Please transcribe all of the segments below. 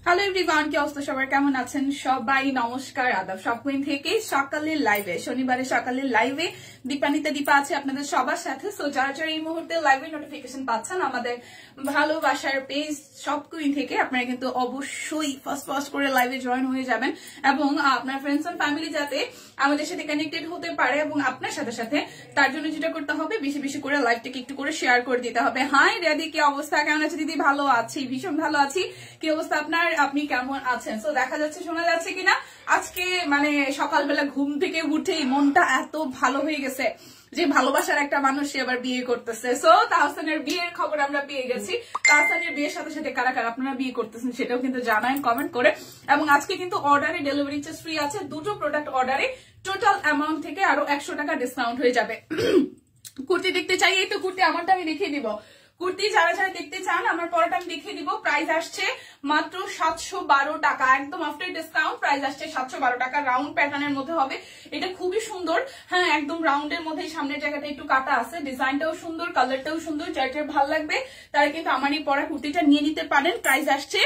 Hello everyone, কি অবস্থা সবার, কেমন আছেন সবাই? নমস্কার, আদাব। শপকুইন থেকে সকালের লাইভে, শনিবারে সকালের লাইভে দীপানিতা দীপা আছে আপনাদের সবার সাথে। সো যারা যারা এই মুহূর্তে লাইভে নোটিফিকেশন পাচ্ছেন আমাদের ভালোবাসার পেজ শপকুইন থেকে, আপনারা কিন্তু অবশ্যই ফার্স্ট করে লাইভে জয়েন হয়ে যাবেন এবং আপনার ফ্রেন্ডস এন্ড ফ্যামিলি যাতে আমাদের সাথে কানেক্টেড হতে পারে এবং আপনার সাথে সাথে, তার জন্য যেটা করতে হবে বেশি বেশি করে লাইভটাকে একটু করে শেয়ার করে দিতে হবে। হাই রেদি, কি অবস্থা, কেমন আছে দিদি? ভালো আছি, ভীষণ ভালো আছি। কি অবস্থা আপনার, আপনি কেমন আছেন? তো দেখা যাচ্ছে, শোনা যাচ্ছে কিনা? আজকে মানে সকালবেলা ঘুম থেকে উঠেই মনটা এত ভালো হয়ে গেছে যে ভালোবাসার একটা মানুষ সে আবার বিয়ে করতেছে। সো তাহসানের বিয়ের খবর আমরা পেয়ে গেছি। তাহসানের বিয়ের সাথে সাথে কারা কারা আপনারা বিয়ে করতেছেন সেটাও কিন্তু জানান কমেন্ট করে। এবং আজকে কিন্তু অর্ডারে ডেলিভারি চার্জ ফ্রি আছে। দুটো প্রোডাক্ট অর্ডারে টোটাল অ্যামাউন্ট থেকে আরো 100 টাকা ডিসকাউন্ট হয়ে যাবে। কুর্তি দেখতে চাই, এই তো কুর্তি আমারটা আমি দেখিয়ে দিব। কুর্তি যারা যারা দেখতে চান আমার পরটা আমি দেখিয়ে দিব। প্রাইস আসছে মাত্র 712 টাকা, একদম আফটার ডিসকাউন্ট প্রাইস আসছে 712 টাকা। রাউন্ড প্যাটার্নের মধ্যে হবে, এটা খুবই সুন্দর। হ্যাঁ, একদম রাউন্ডের মধ্যে সামনের জায়গাটা একটু কাটা আছে, ডিজাইনটাও সুন্দর, কালারটাও সুন্দর। যার যার ভালো লাগবে তারা কিন্তু আমার এই পরা কুর্তিটা নিয়ে নিতে পারেন। প্রাইস আসছে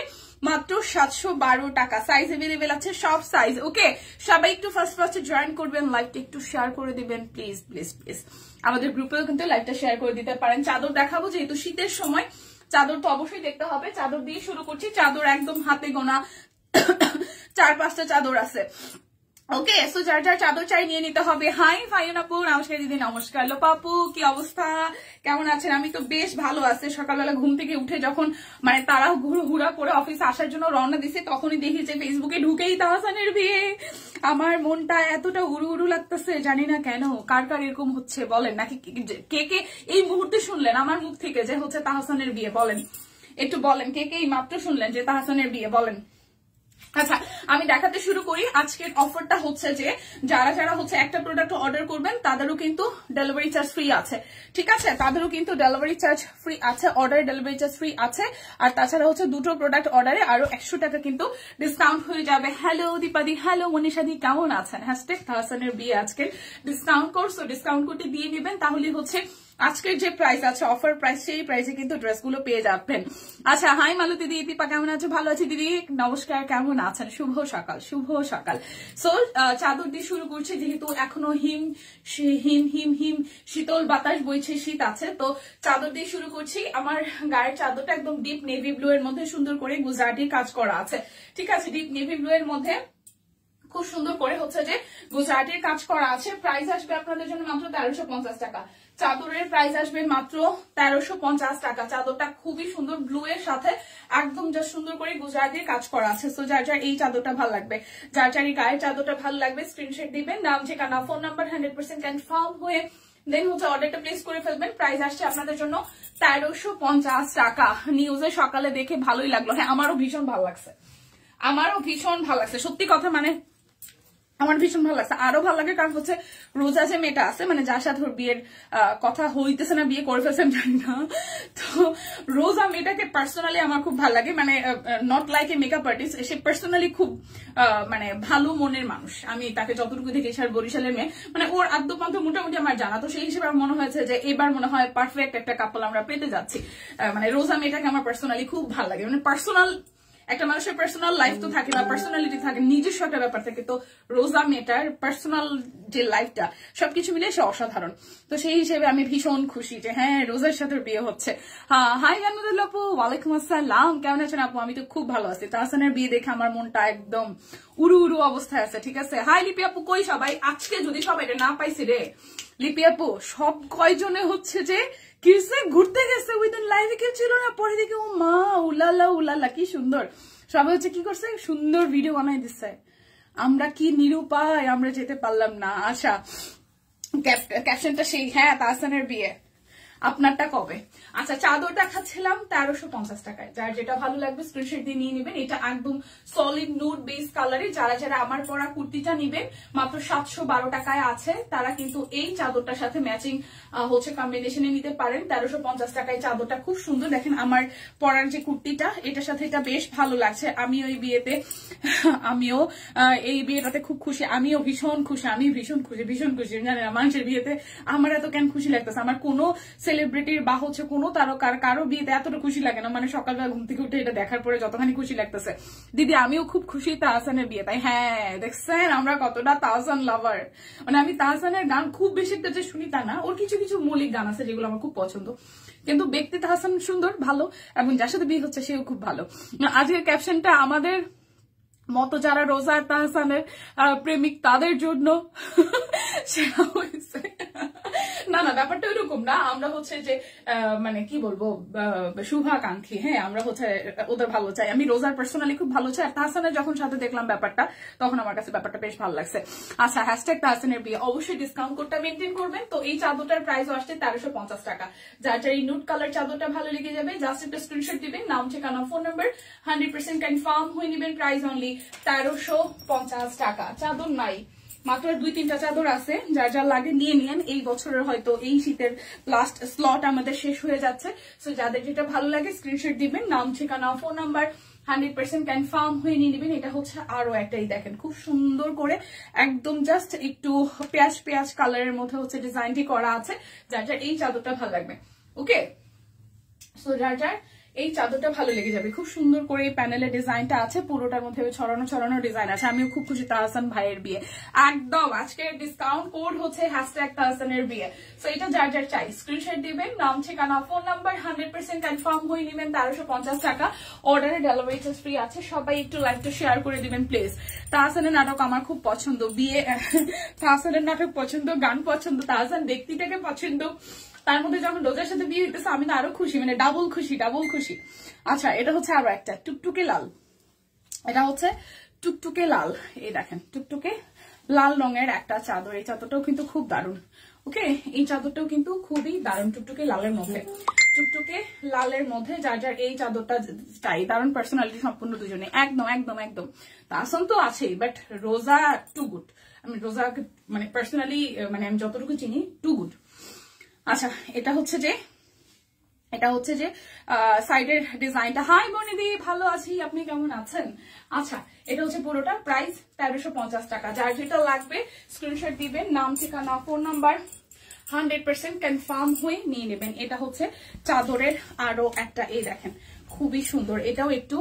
মাত্র 712 টাকা। সাইজ এভেলেবেল আছে, সব সাইজ। ওকে, সবাই একটু ফার্স্ট জয়েন করবেন, লাইভটা একটু শেয়ার করে দিবেন প্লিজ প্লিজ প্লিজ। আমাদের গ্রুপেও কিন্তু লাইভটা শেয়ার করে দিতে পারেন। চাদর দেখাবো, যেহেতু শীতের সময় চাদর তো অবশ্যই দেখতে হবে। চাদর দিয়ে শুরু করছি। চাদর একদম হাতে গোনা 4-5টা চাদর আছে। ওকে, সো যার যার চাদর চাই নিয়ে নিতে হবে। হাই ফাইন আপু, নমস্কার দিদি। নমস্কার লোপাপু, কি অবস্থা, কেমন আছেন? আমি তো বেশ ভালো আছি। সকালবেলা ঘুম থেকে উঠে যখন মানে তারা হুড়া করে অফিসে আসার জন্য রওনা দিছে, তখনই দেখি যে ফেসবুকে ঢুকেই তাহসানের বিয়ে। আমার মনটা এতটা উড়ু লাগতেছে, জানি না কেন। কার কার এরকম হচ্ছে বলেন, নাকি কে কে এই মুহূর্তে শুনলেন আমার মুখ থেকে যে হচ্ছে তাহসানের বিয়ে? বলেন, একটু বলেন কে কে এই মাত্র শুনলেন যে তাহসানের বিয়ে, বলেন। আচ্ছা, আমি দেখাতে শুরু করি। আজকের অফারটা হচ্ছে যে যারা যারা হচ্ছে একটা প্রোডাক্ট অর্ডার করবেন তাদেরও কিন্তু ডেলিভারি চার্জ ফ্রি আছে। ঠিক আছে, তাদেরও কিন্তু ডেলিভারি চার্জ ফ্রি আছে, অর্ডার ডেলিভারি চার্জ ফ্রি আছে। আর তাছাড়া হচ্ছে দুটো প্রোডাক্ট অর্ডারে আরো 100 টাকা কিন্তু ডিসকাউন্ট হয়ে যাবে। হ্যালো দীপাদি, হ্যালো মনীষাদি, কেমন আছেন? হ্যাশট্যাগ তাহসানের বিয়ে আজকে ডিসকাউন্ট কোর্স, ডিসকাউন্ট কোডটি দিয়ে নেবেন, তাহলে হচ্ছে আজকের যে প্রাইস আছে অফার প্রাইস, সেই প্রাইসে কিন্তু ড্রেসগুলো পেয়ে যাবেন। আচ্ছা, হাই মালতী দিদি, দীপা কেমন আছে? ভালো আছি দিদি, নমস্কার, কেমন আছেন? শুভ সকাল, শুভ সকাল। সো চাদর দিয়ে শুরু করছি, যেহেতু এখনো হিম হিম হিম হিম শীতল বাতাস বইছে, শীত আছে, তো চাদর দিয়ে শুরু করছি। আমার গায়ের চাদরটা একদম ডিপ নেভি ব্লু এর মধ্যে সুন্দর করে গুজরাটি কাজ করা আছে। ঠিক আছে, ডিপ নেভি ব্লু এর মধ্যে খুব সুন্দর করে হচ্ছে যে গুজরাটির কাজ করা আছে। প্রাইস আসবে আপনাদের জন্য মাত্র 1350 টাকা। চাদরের প্রাইস আসবে মাত্র 1350 টাকা। চাদরটা খুবই সুন্দর, ব্লু এর সাথে একদম যা সুন্দর করে গুজরাটির কাজ করা আছে। সো যার যার এই চাদরটা ভালো লাগবে, যার যার এই গায়ের চাদরটা ভালো লাগবে, স্ক্রিনশট দিবেন, নাম ঠিকানা ফোন নাম্বার 100% কনফার্ম হয়ে দেন হচ্ছে অর্ডারটা প্লেস করে ফেলবেন। প্রাইস আসছে আপনাদের জন্য 1350 টাকা। নিউজে সকালে দেখে ভালোই লাগলো। হ্যাঁ, আমারও ভীষণ ভালো লাগছে, আমারও ভীষণ ভালো লাগছে, সত্যি কথা। মানে আমার ভীষণ ভালো লাগছে। আরো ভালো লাগে কারণ হচ্ছে রোজা যে মেয়েটা আছে, মানে যার সাথে ওর বিয়ের কথা হইতেছে না, বিয়ে করে ফেলছেন জানি না, তো রোজা মেয়েটাকে পার্সোনালি আমার খুব ভালো লাগে। মানে not like a makeup artist, say personally খুব মানে ভালো মনের মানুষ। আমি তাকে যতটুকু দেখেছি, আর বরিশালের মেয়ে, মানে ওর আদ্যপান্ত মোটামুটি আমার জানা। তো সেই হিসেবে আমার মনে হয়েছে যে এবার মনে হয় পারফেক্ট একটা কাপল আমরা পেতে যাচ্ছি। মানে রোজা মেয়েটাকে আমার পার্সোনালি খুব ভালো লাগে। মানে পার্সোনাল একটা মানুষের পার্সোনাল লাইফ তো থাকে বা পার্সোনালিটি থাকে, নিজস্ব একটা ব্যাপার থাকে। তো রোজা মেটার পার্সোনাল যে লাইফটা সবকিছু মিলে সে অসাধারণ। তো সেই হিসেবে আমি ভীষণ খুশি যে হ্যাঁ, রোজার সাথে বিয়ে হচ্ছে। হ্যাঁ, হাই জানুদুল আপু, ওয়ালাইকুম আসসালাম, কেমন আছেন আপু? আমি তো খুব ভালো আছি। তাহসানের বিয়ে দেখে আমার মনটা একদম উড়ু অবস্থায় আছে। ঠিক আছে, হাই লিপি আপু, কই সবাই? আজকে যদি সবাই না পাইছি রে লিপি আপু, সব কয়জনে হচ্ছে যে কিসে ঘুরতে গেছে, ওই দিন লাইভে কেউ ছিল না, পরে দেখে ও মা উলালা কি সুন্দর। সবাই হচ্ছে কি করছে, সুন্দর ভিডিও বানাই দিচ্ছে। আমরা কি নিরুপায়, আমরা যেতে পারলাম না। আচ্ছা, ক্যাপশনটা সেই, হ্যাঁ তাহসানের বিয়ে, আপনারটা কবে? আচ্ছা, চাদরটা খাচ্ছিলাম 1350 টাকায়। যার যেটা ভালো লাগবে স্ক্রিনশট দিয়ে নিয়ে নেবেন। এটা একদম সলিড নুড বেস কালারে। যারা যারা আমার পরা কুর্তিটা নিবেন মাত্র 712 টাকায় আছে, তারা কিন্তু এই চাদরটার সাথে ম্যাচিং হচ্ছে কম্বিনেশনে নিতে পারেন। 1350 টাকায় চাদরটা খুব সুন্দর। দেখেন আমার পরার যে কুর্তিটা, এটার সাথে এটা বেশ ভালো লাগছে। আমিও এই বিয়েটাতে খুব খুশি। আমিও ভীষণ খুশি, আমি ভীষণ খুশি জানেন। মানুষের বিয়েতে আমার এত কেন খুশি লাগতেছে, আমার কোনো সেলিব্রিটির বা হচ্ছে কোনো তারকার কারো বিয়েতে এতটা খুশি লাগে না, মানে সকালবেলা ঘুম থেকে উঠে এটা দেখার পরে যতখানি খুশি লাগতেছে। দিদি আমিও খুব খুশি তাহসানের বিয়ে, তাই হ্যাঁ দেখছেন আমরা কতটা তাহসান লাভার। মানে আমি তাহসানের গান খুব বেশি একটা যে শুনি তা না, ওর কিছু কিছু মৌলিক গান আছে যেগুলো আমার খুব পছন্দ, কিন্তু ব্যক্তি তাহসান সুন্দর ভালো, এবং যার সাথে বিয়ে হচ্ছে সেও খুব ভালো। আজকের ক্যাপশনটা আমাদের মতো যারা রোজা আর তাহসানের প্রেমিক তাদের জন্য সেটা হয়েছে। না না ব্যাপারটা ওইরকম না, আমরা হচ্ছে যে মানে কি বলবো শুভাকাঙ্ক্ষী, হ্যাঁ আমরা হচ্ছে ওদের ভালো চাই। আমি রোজার পার্সোনালি খুব ভালো চাই, আর তাহসানের যখন সাথে দেখলাম ব্যাপারটা তখন আমার কাছে ব্যাপারটা বেশ ভালো লাগছে। আচ্ছা হ্যাশট্যাগ তাহসানের বিয়ে, অবশ্যই ডিসকাউন্ট কোডটা মেনটেন করবেন। তো এই চাদরটার প্রাইস আসছে 1350 টাকা। যার যার এই নুট কালার চাদরটা ভালো লেগে যাবে জাস্ট একটা স্ক্রিনশট দিবেন, নাম ঠিকানা ফোন নাম্বার 100% কনফার্ম হয়ে নেবেন। প্রাইস অনলি 1350 টাকা। চাদর নাই, মাত্র 2-3টা চাদর আছে, যার যার লাগে নিয়ে নিন। এই বছরের হয়তো এই শীতের লাস্ট স্লট আমাদের শেষ হয়ে যাচ্ছে, সো যাদের যেটা ভালো লাগে স্ক্রিনশট দিবেন, নাম ঠিকানা ফোন নাম্বার 100% কনফার্ম হয়ে নিয়ে নেবেন। এটা হচ্ছে আরো একটাই দেখেন খুব সুন্দর করে একদম জাস্ট একটু পেঁয়াজ পেঁয়াজ কালারের মধ্যে হচ্ছে ডিজাইনটি করা আছে। যার যার এই চাদরটা ভালো লাগবে, ওকে সো যার যার এই চাদরটা ভালো লেগে যাবে। খুব সুন্দর করে এই প্যানেলের ডিজাইনটা আছে, পুরোটার মধ্যে ছড়ানো ছড়ানো ডিজাইন আছে। আমিও খুব খুশি তাহসান ভাইয়ের বিয়ে একদম। আজকের ডিসকাউন্ট কোড হচ্ছে হ্যাশট্যাগ তাহসানের বিয়ে। সো এটা যার যার চাই স্ক্রিনশট দিবেন, নাম ঠিকানা ফোন নাম্বার 100% কনফার্ম হয়ে নেবেন। 1350 টাকা। অর্ডারে ডেলিভারি চার্জ ফ্রি আছে। সবাই একটু লাইভটা শেয়ার করে দিবেন প্লিজ। তাহসানের নাটক আমার খুব পছন্দ, বিয়ে তাহসানের নাটক পছন্দ, গান পছন্দ, তাহসান ব্যক্তিটাকে পছন্দ, তার মধ্যে যখন রোজার সাথে বিয়ে হইতেছে আমি না আরো খুশি, মানে ডাবল খুশি ডাবল খুশি। আচ্ছা এটা হচ্ছে আরো একটা টুকটুকে লাল, এটা হচ্ছে টুকটুকে লাল, এই দেখেন টুকটুকে লাল রঙের একটা চাদর। এই চাদরটাও কিন্তু খুব দারুণ, ওকে এই চাদরটাও কিন্তু খুবই দারুণ। টুকটুকে লালের মধ্যে, টুকটুকে লালের মধ্যে যার যার এই চাদরটা চাই, দারুণ পার্সোনালিটি সম্পূর্ণ দুজনে, একদম একদম একদম। তাহসান তো আছেই, বাট রোজা টু গুড। আমি রোজাকে মানে পার্সোনালি মানে আমি যতটুকু চিনি টু গুড। আচ্ছা এটা হচ্ছে যে সাইডের ডিজাইনটা। হাই বনিদি ভালো আছি, আপনি কেমন আছেন? আচ্ছা এটা হচ্ছে পুরোটা প্রাইস 1350 টাকা। যার যেটা লাগবে স্ক্রিনশট দিবেন, নাম ঠিকানা ফোন নাম্বার 100% কনফার্ম হয়ে নিয়ে নেবেন। এটা হচ্ছে চাদরের আরো একটা, এই দেখেন খুবই সুন্দর, এটাও একটু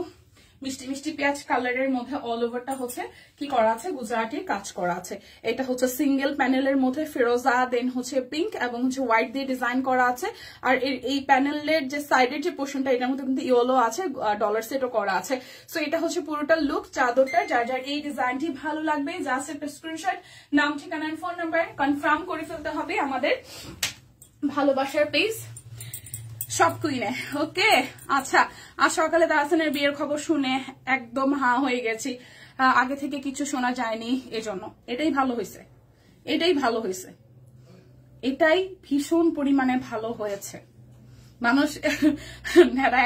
মিষ্টি মিষ্টি পেঁয়াজ কালারের মধ্যে অল ওভারটা হচ্ছে কি করা আছে, গুজরাটি কাজ করা আছে। এটা হচ্ছে সিঙ্গেল প্যানেলের মধ্যে ফিরোজা, দেন হচ্ছে পিঙ্ক এবং হচ্ছে হোয়াইট দিয়ে ডিজাইন করা আছে। আর এই প্যানেলের যে সাইডের যে পোর্শনটা এটার মধ্যে কিন্তু ইয়েলো আছে, ডলার সেটও করা আছে। সো এটা হচ্ছে পুরোটা লুক চাদরটা। যার যার এই ডিজাইনটি ভালো লাগবে জাস্ট একটা স্ক্রিনশট, নাম ঠিকানা ফোন নাম্বার কনফার্ম করে ফেলতে হবে আমাদের ভালোবাসার পেজ সব কুইনে, ওকে। আচ্ছা আজ সকালে তাহসানের বিয়ের খবর শুনে একদম হা হয়ে গেছি, আগে থেকে কিছু শোনা যায়নি, এজন্য এটাই ভালো হয়েছে, এটাই ভালো হয়েছে, এটাই ভীষণ পরিমাণে ভালো হয়েছে। মানুষ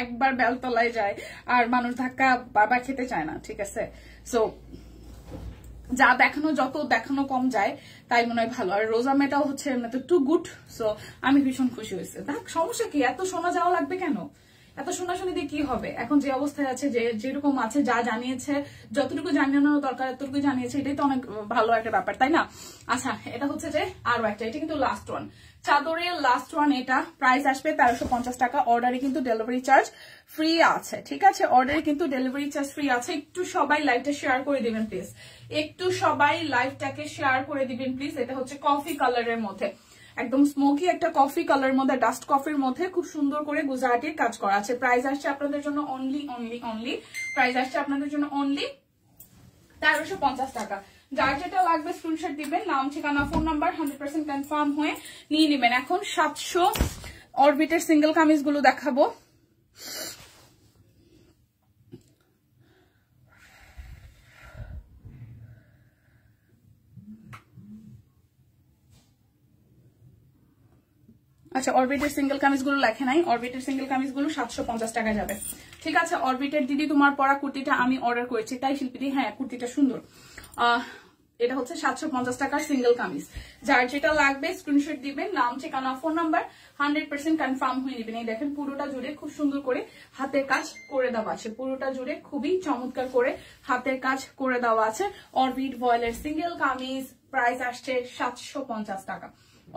একবার বেলতলায় যায় আর মানুষ ধাক্কা বারবার খেতে চায় না, ঠিক আছে। সো যা দেখানো যত দেখানো কম যায় তাই মনে হয় ভালো। আর রোজা মেয়েটাও হচ্ছে টু গুড, সো আমি ভীষণ খুশি হয়েছে। দেখ সমস্যা কি, এত শোনা যাওয়া লাগবে কেন, এত শোনাশুনি দিয়ে কি হবে? এখন যে অবস্থায় আছে, যে যেরকম আছে, যা জানিয়েছে, যতটুকু জানানো দরকার এতটুকু জানিয়েছে, এটাই তো অনেক ভালো একটা ব্যাপার, তাই না? আচ্ছা এটা হচ্ছে যে আরো একটা, এটা কিন্তু লাস্ট ওয়ান, চাদরের লাস্ট ওয়ান। এটা প্রাইস আসবে 1350 টাকা। অর্ডারে কিন্তু ডেলিভারি চার্জ ফ্রি আছে, ঠিক আছে? অর্ডারে কিন্তু ডেলিভারি চার্জ ফ্রি আছে। একটু সবাই লাইভটা শেয়ার করে দিবেন প্লিজ, একটু সবাই লাইভটাকে শেয়ার করে দিবেন প্লিজ। এটা হচ্ছে কফি কালারের মধ্যে, একদম স্মোকি একটা কফি কালার মধ্যে, ডাস্ট কফির মধ্যে খুব সুন্দর করে গুজরাটির কাজ করা আছে। প্রাইস আসছে আপনাদের জন্য অনলি প্রাইস আসছে আপনাদের জন্য অনলি 1350 টাকা। যার যেটা লাগবে স্ক্রিনশট দিবেন, নাম ঠিকানা ফোন নাম্বার 100% কনফার্ম হয়ে নিয়ে নেবেন। এখন 700 অরবিটের সিঙ্গেল কামিজ গুলো দেখাবো। আচ্ছা অরবিটের সিঙ্গেল কামিজ গুলো লেখে নাই, অরবিটের সিঙ্গেল কামিজ গুলো 750 টাকা যাবে, ঠিক আছে? অরবিটের দিদি তোমার পরা কুর্তিটা আমি অর্ডার করেছি, তাই শিল্পীদি? হ্যাঁ কুর্তিটা সুন্দর। এটা হচ্ছে 750 টাকার সিঙ্গেল কামিজ। যার যেটা লাগবে স্ক্রিনশট দিবেন, নাম ঠিকানা ফোন নাম্বার 100% কনফার্ম হয়ে নেবেন। এই দেখেন পুরোটা জুড়ে খুব সুন্দর করে হাতের কাজ করে দেওয়া আছে, পুরোটা জুড়ে খুবই চমৎকার করে হাতের কাজ করে দেওয়া আছে। অরবিট ভয়েলের সিঙ্গেল কামিজ প্রাইস আসছে 750 টাকা।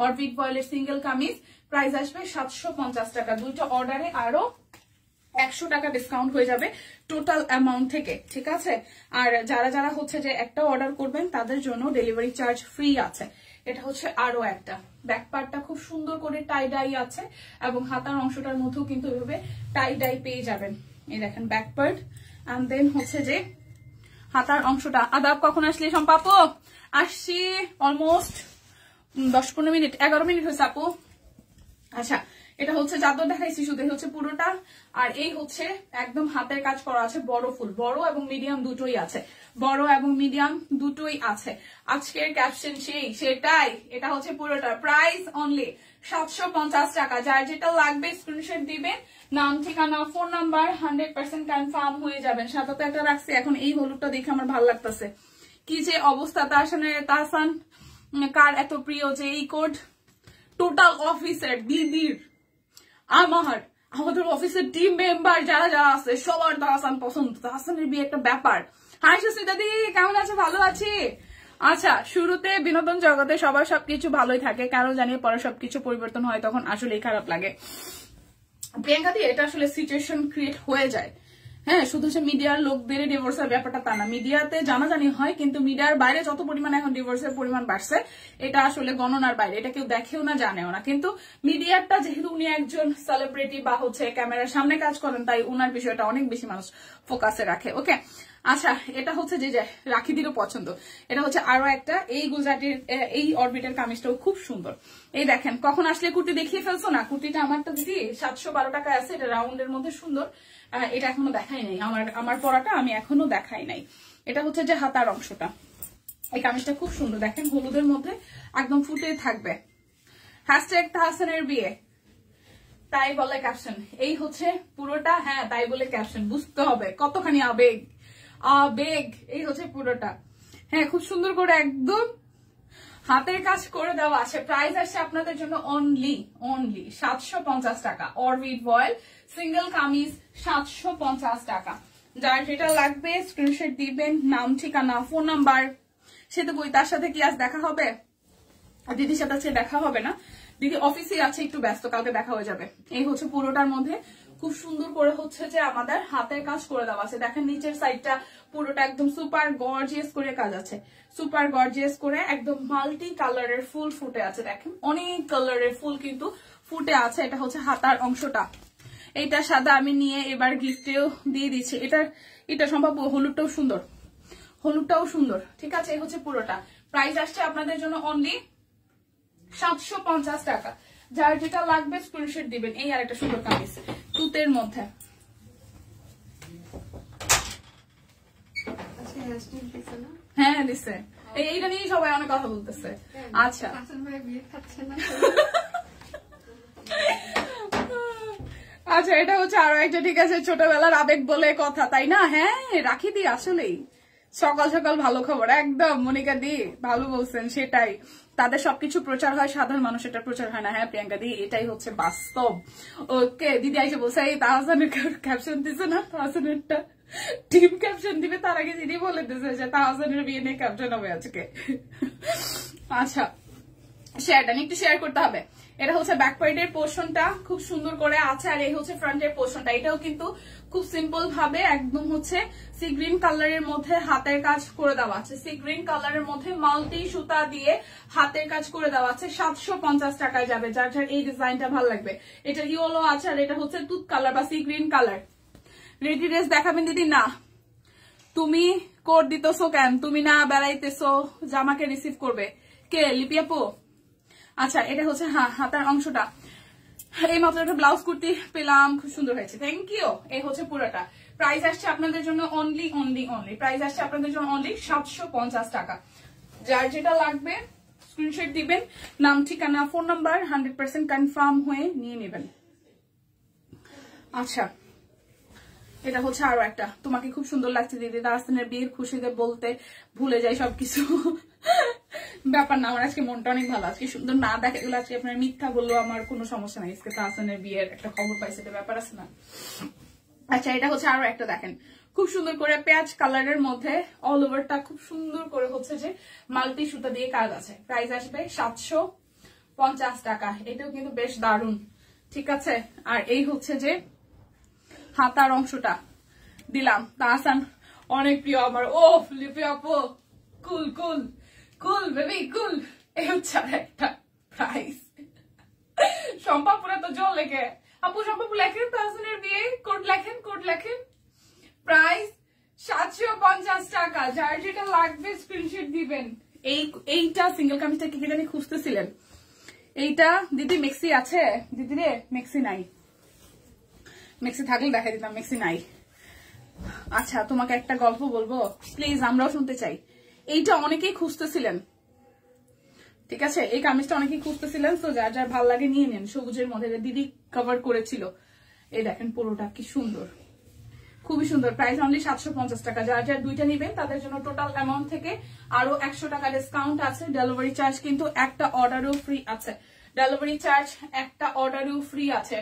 অরবিট ভয়েলের সিঙ্গেল কামিজ প্রাইস আসবে 750 টাকা। দুইটা অর্ডারে আরো 100 টাকা ডিসকাউন্ট হয়ে যাবে টোটাল অ্যামাউন্ট থেকে, ঠিক আছে। আর যারা যারা হচ্ছে যে একটা অর্ডার করবেন তাদের জন্য ডেলিভারি চার্জ ফ্রি আছে। এটা হচ্ছে আরো একটা, ব্যাক পার্টটা খুব সুন্দর করে টাই ডাই আছে এবং হাতার অংশটার মধ্যেও কিন্তু এভাবে টাই ডাই পেয়ে যাবেন। এই দেখেন ব্যাক পার্ট, এন্ড দেন হচ্ছে যে হাতার অংশটা। আদাব, কখন আসলে সম্পাপু? আসছি অলমোস্ট 10-15 মিনিট, 11 মিনিট হয়েছে আপু। আচ্ছা, এটা হচ্ছে চাদর দেখাইছি শুধু, হচ্ছে পুরোটা। আর এই হচ্ছে একদম হাতের কাজ করা আছে, বড় ফুল, বড় এবং মিডিয়াম দুটোই আছে, বড় এবং মিডিয়াম দুটোই আছে। আজকের ক্যাপশন সেটাই, এটা হচ্ছে পুরোটা। প্রাইস অনলি 750 টাকা। যার যেটা লাগবে স্ক্রিনশট দিবেন, নাম ঠিকানা ফোন নাম্বার 100% কনফার্ম হয়ে যাবেন। সাথে তো একটা রাখছি, এখন এই হলুদটা দেখে আমার ভালো লাগতেছে। কি যে অবস্থা, তাহসান কার এত প্রিয় যে এই কোড টোটাল অফিসের দিদির, আমাদের অফিসের টিম মেম্বার যারা যারা আছে সবার তাহসান পছন্দ। তাহসানের বিয়ে একটা ব্যাপার। হাই সুস্মিতা দি, কেমন আছে? ভালো আছি। আচ্ছা, শুরুতে বিনোদন জগতে সবার সবকিছু ভালোই থাকে, কারো জানিয়ে পরে সবকিছু পরিবর্তন হয়, তখন আসলেই খারাপ লাগে। প্রিয়াঙ্কা দি, এটা আসলে সিচুয়েশন ক্রিয়েট হয়ে যায়। হ্যাঁ, শুধু সে মিডিয়ার লোকদের ডিভোর্সের ব্যাপারটা তা না, মিডিয়াতে জানাজানি হয়, কিন্তু মিডিয়ার বাইরে যত পরিমাণে এখন ডিভোর্সের পরিমাণ বাড়ছে এটা আসলে গণনার বাইরে, এটা কেউ দেখেও না জানেও না। কিন্তু মিডিয়াটা যেহেতু উনি একজন সেলিব্রিটি বা হচ্ছে ক্যামেরার সামনে কাজ করেন, তাই উনার বিষয়টা অনেক বেশি মানুষ ফোকাসে রাখে। ওকে, আচ্ছা, এটা হচ্ছে যে রাখিদিরও পছন্দ। এটা হচ্ছে আরো একটা, এই গুজরাটির এই অরবিটের কামিজটাও খুব সুন্দর। এই দেখেন, কখন আসলে কুর্তি দেখিয়ে ফেলছো না? কুর্তিটা আমারটা দিদি 712 টাকায় আছে, এটা রাউন্ডের মধ্যে সুন্দর। এটা এখনো দেখাই নাই, আমার পরাটা আমি এখনো দেখাই নাই। এটা হচ্ছে যে হাতার অংশটা, এই কামিজটা খুব সুন্দর, দেখেন হলুদের মধ্যে একদম ফুটে থাকবে। হ্যাশট্যাগ তাহসানের বিয়ে, তাই বলে ক্যাপশন। এই হচ্ছে পুরোটা, হ্যাঁ তাই বলে ক্যাপশন, বুঝতে হবে কতখানি আবেগ আবেগ। এই হচ্ছে পুরোটা, হ্যাঁ খুব সুন্দর করে একদম হাতের কাজ করে দেওয়া আছে। প্রাইস আসছে আপনাদের জন্য অনলি 750 টাকা। অরবিট ভয়েল সিঙ্গেল কামিজ 750 টাকা। যার যেটা লাগবে স্ক্রিনশট দিবেন, নাম ঠিকানা ফোন নাম্বার। সে তো বই, তার সাথে কি আজ দেখা হবে? দিদির সাথে আছে দেখা হবে না, দিদি অফিসে আছে, একটু ব্যস্ত, কালকে দেখা হয়ে যাবে। এই হচ্ছে পুরোটার মধ্যে খুব সুন্দর করে হচ্ছে যে আমাদের হাতের কাজ করে দেওয়া আছে। দেখেন নিচের সাইডটা পুরোটা একদম সুপার গর্জিয়াস করে কাজ আছে, সুপার গর্জিয়াস করে একদম মাল্টি কালারের ফুল ফুটে আছে। দেখেন অনেক কালারের ফুল কিন্তু ফুটে আছে। এটা হচ্ছে হাতার অংশটা, এইটা সাদা আমি নিয়ে এবার গিফটেও দিয়ে দিচ্ছি। এটা সম্ভব, হলুদটাও সুন্দর, হলুদটাও সুন্দর, ঠিক আছে। এই হচ্ছে পুরোটা। প্রাইস আসছে আপনাদের জন্য অনলি 750 টাকা। যার যেটা লাগবে স্ক্রিনশট দিবেন। এই আর একটা সুন্দর কামিজ তুতের মধ্যে, হ্যাঁ দিচ্ছে, এইটা নিয়ে সবাই অনেক কথা বলতেছে। আচ্ছা আচ্ছা, এটা হচ্ছে আরো একটা, ঠিক আছে, ছোটবেলার আবেগ বলে কথা, তাই না? হ্যাঁ রাখি দি, আসলেই সকাল সকাল ভালো খবর, একদম মনিকা দি ভালো বলছেন, সেটাই। তাদের সবকিছু প্রচার হয়, সাধারণ মানুষ এটা প্রচার হয় না। হ্যাঁ প্রিয়াঙ্কা দি, এটাই হচ্ছে বাস্তব। ওকে, দিদি আইসে বলছে এই তাহসানের ক্যাপশন দিছে না, তাহসানেরটা টিম ক্যাপশন দিবে, তার আগে দিদি বলে দিছে যে তাহসানের বিয়ে নিয়ে ক্যাপশন হবে আজকে। আচ্ছা, শেয়ারটা একটু শেয়ার করতে হবে। এটা হচ্ছে ব্যাক পার্টের পোর্শনটা খুব সুন্দর করে আছে, আর এই হচ্ছে ফ্রন্টের পোর্শনটা। এটাও কিন্তু খুব সিম্পল ভাবে একদম হচ্ছে সি গ্রিন কালারের মধ্যে হাতের কাজ করে দেওয়া আছে, সি গ্রিন কালারের মধ্যে মাল্টি সুতা দিয়ে হাতের কাজ করে দেওয়া আছে। 750 টাকায় যাবে। যার যার এই ডিজাইনটা ভালো লাগবে। এটা ইয়েলো আছে, আর এটা হচ্ছে তুত কালার বা sea green colour. Ready dress দেখাবেন দিদি? না, তুমি কোড দিতেছো কেন? তুমি না বেড়াইতেছো, জামাকে রিসিভ করবে কে? লিপি আপু। আচ্ছা, এটা হচ্ছে হাতার অংশটা। এই মাত্র একটা ব্লাউজ কুর্তি পেলাম, খুব সুন্দর হয়েছে, থ্যাংক ইউ। এই হচ্ছে পুরোটা। প্রাইস আসছে আপনাদের জন্য অনলি প্রাইস আসছে আপনাদের জন্য অনলি 750 টাকা। যার যেটা লাগবে স্ক্রিনশট দিবেন, নাম ঠিকানা ফোন নাম্বার 100% কনফার্ম হয়ে নিয়ে নেবেন। আচ্ছা, এটা হচ্ছে আরো একটা, তোমাকে খুব সুন্দর লাগছে দিদি। তাহসানের বিয়ের খুশিতে বলতে ভুলে যাই সবকিছু। ব্যাপার না, আমার আজকে মনটা অনেক ভালো, আজকে সুন্দর না দেখা গেলে আজকে আপনার মিথ্যা বললেও আমার কোনো সমস্যা নাই। আজকে তাহসানের বিয়ের একটা খবর পাইছে, এটা ব্যাপার আছে না। আচ্ছা, এটা হচ্ছে আরো একটা দেখেন, খুব সুন্দর করে পেঁয়াজ কালারের মধ্যে অল ওভারটা খুব সুন্দর করে হচ্ছে যে মাল্টি সুতা দিয়ে কাজ আছে। প্রাইস আসবে 750 টাকা। এটাও কিন্তু বেশ দারুণ, ঠিক আছে। আর এই হচ্ছে যে হাতার অংশটা দিলাম, তাহসান অনেক প্রিয় আমার। ও লিপি আপু, কুল কুল কুল বেবি কুল। এই হচ্ছে আর একটা প্রাইস। সম্পাপুরা তো জল লেখে, আপু সম্পাপু লেখেন তাহসানের বিয়ে, কোড লেখেন, কোড লেখেন। প্রাইস 750 টাকা। যার যেটা লাগবে স্ক্রিনশট দিবেন। এইটা সিঙ্গেল কামিজটা কি জানি খুঁজতেছিলেন, এইটা দিদি মেক্সি আছে? দিদি রে মেক্সি নাই, মেক্সি থাকলে দেখা দিতাম, মেক্সি নাই। আচ্ছা তোমাকে একটা গল্প বলবো প্লিজ, আমরাও শুনতে চাই। এইটা অনেকেই খুঁজতেছিলেন, ঠিক আছে, এই কামিজটা অনেকেই খুঁজতেছিলেন, তো যার যার ভালো লাগে নিয়ে নেন। সবুজের মধ্যে দিদি কভার করেছিল, এই দেখেন পুরোটা কি সুন্দর, খুবই সুন্দর। প্রাইস অনলি 750 টাকা। যার যার দুইটা নিবেন তাদের জন্য টোটাল অ্যামাউন্ট থেকে আরো 100 টাকা ডিসকাউন্ট আছে। ডেলিভারি চার্জ কিন্তু একটা অর্ডারও ফ্রি আছে, ডেলিভারি চার্জ একটা অর্ডারও ফ্রি আছে।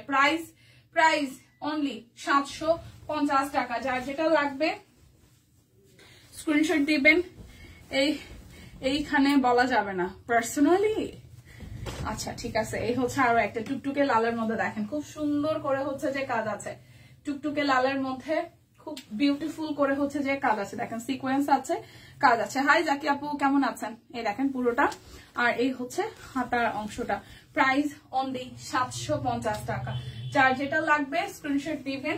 প্রাইস অনলি 750 টাকা। যার যেটা লাগবে স্ক্রিনশট দিবেন। এইখানে বলা যাবে না পার্সোনালি। আচ্ছা ঠিক আছে, এই হচ্ছে আরো একটা টুকটুকে লালের মধ্যে দেখেন, খুব সুন্দর করে হচ্ছে যে কাজ আছে। টুকটুকে লালের মধ্যে খুব বিউটিফুল করে হচ্ছে যে কাজ আছে, দেখেন সিকোয়েন্স আছে, কাজ আছে। হাই জাকি আপু, কেমন আছেন? এই দেখেন পুরোটা, আর এই হচ্ছে হাতার অংশটা। প্রাইস অনলি 750 টাকা। যার যেটা লাগবে স্ক্রিনশট দিবেন,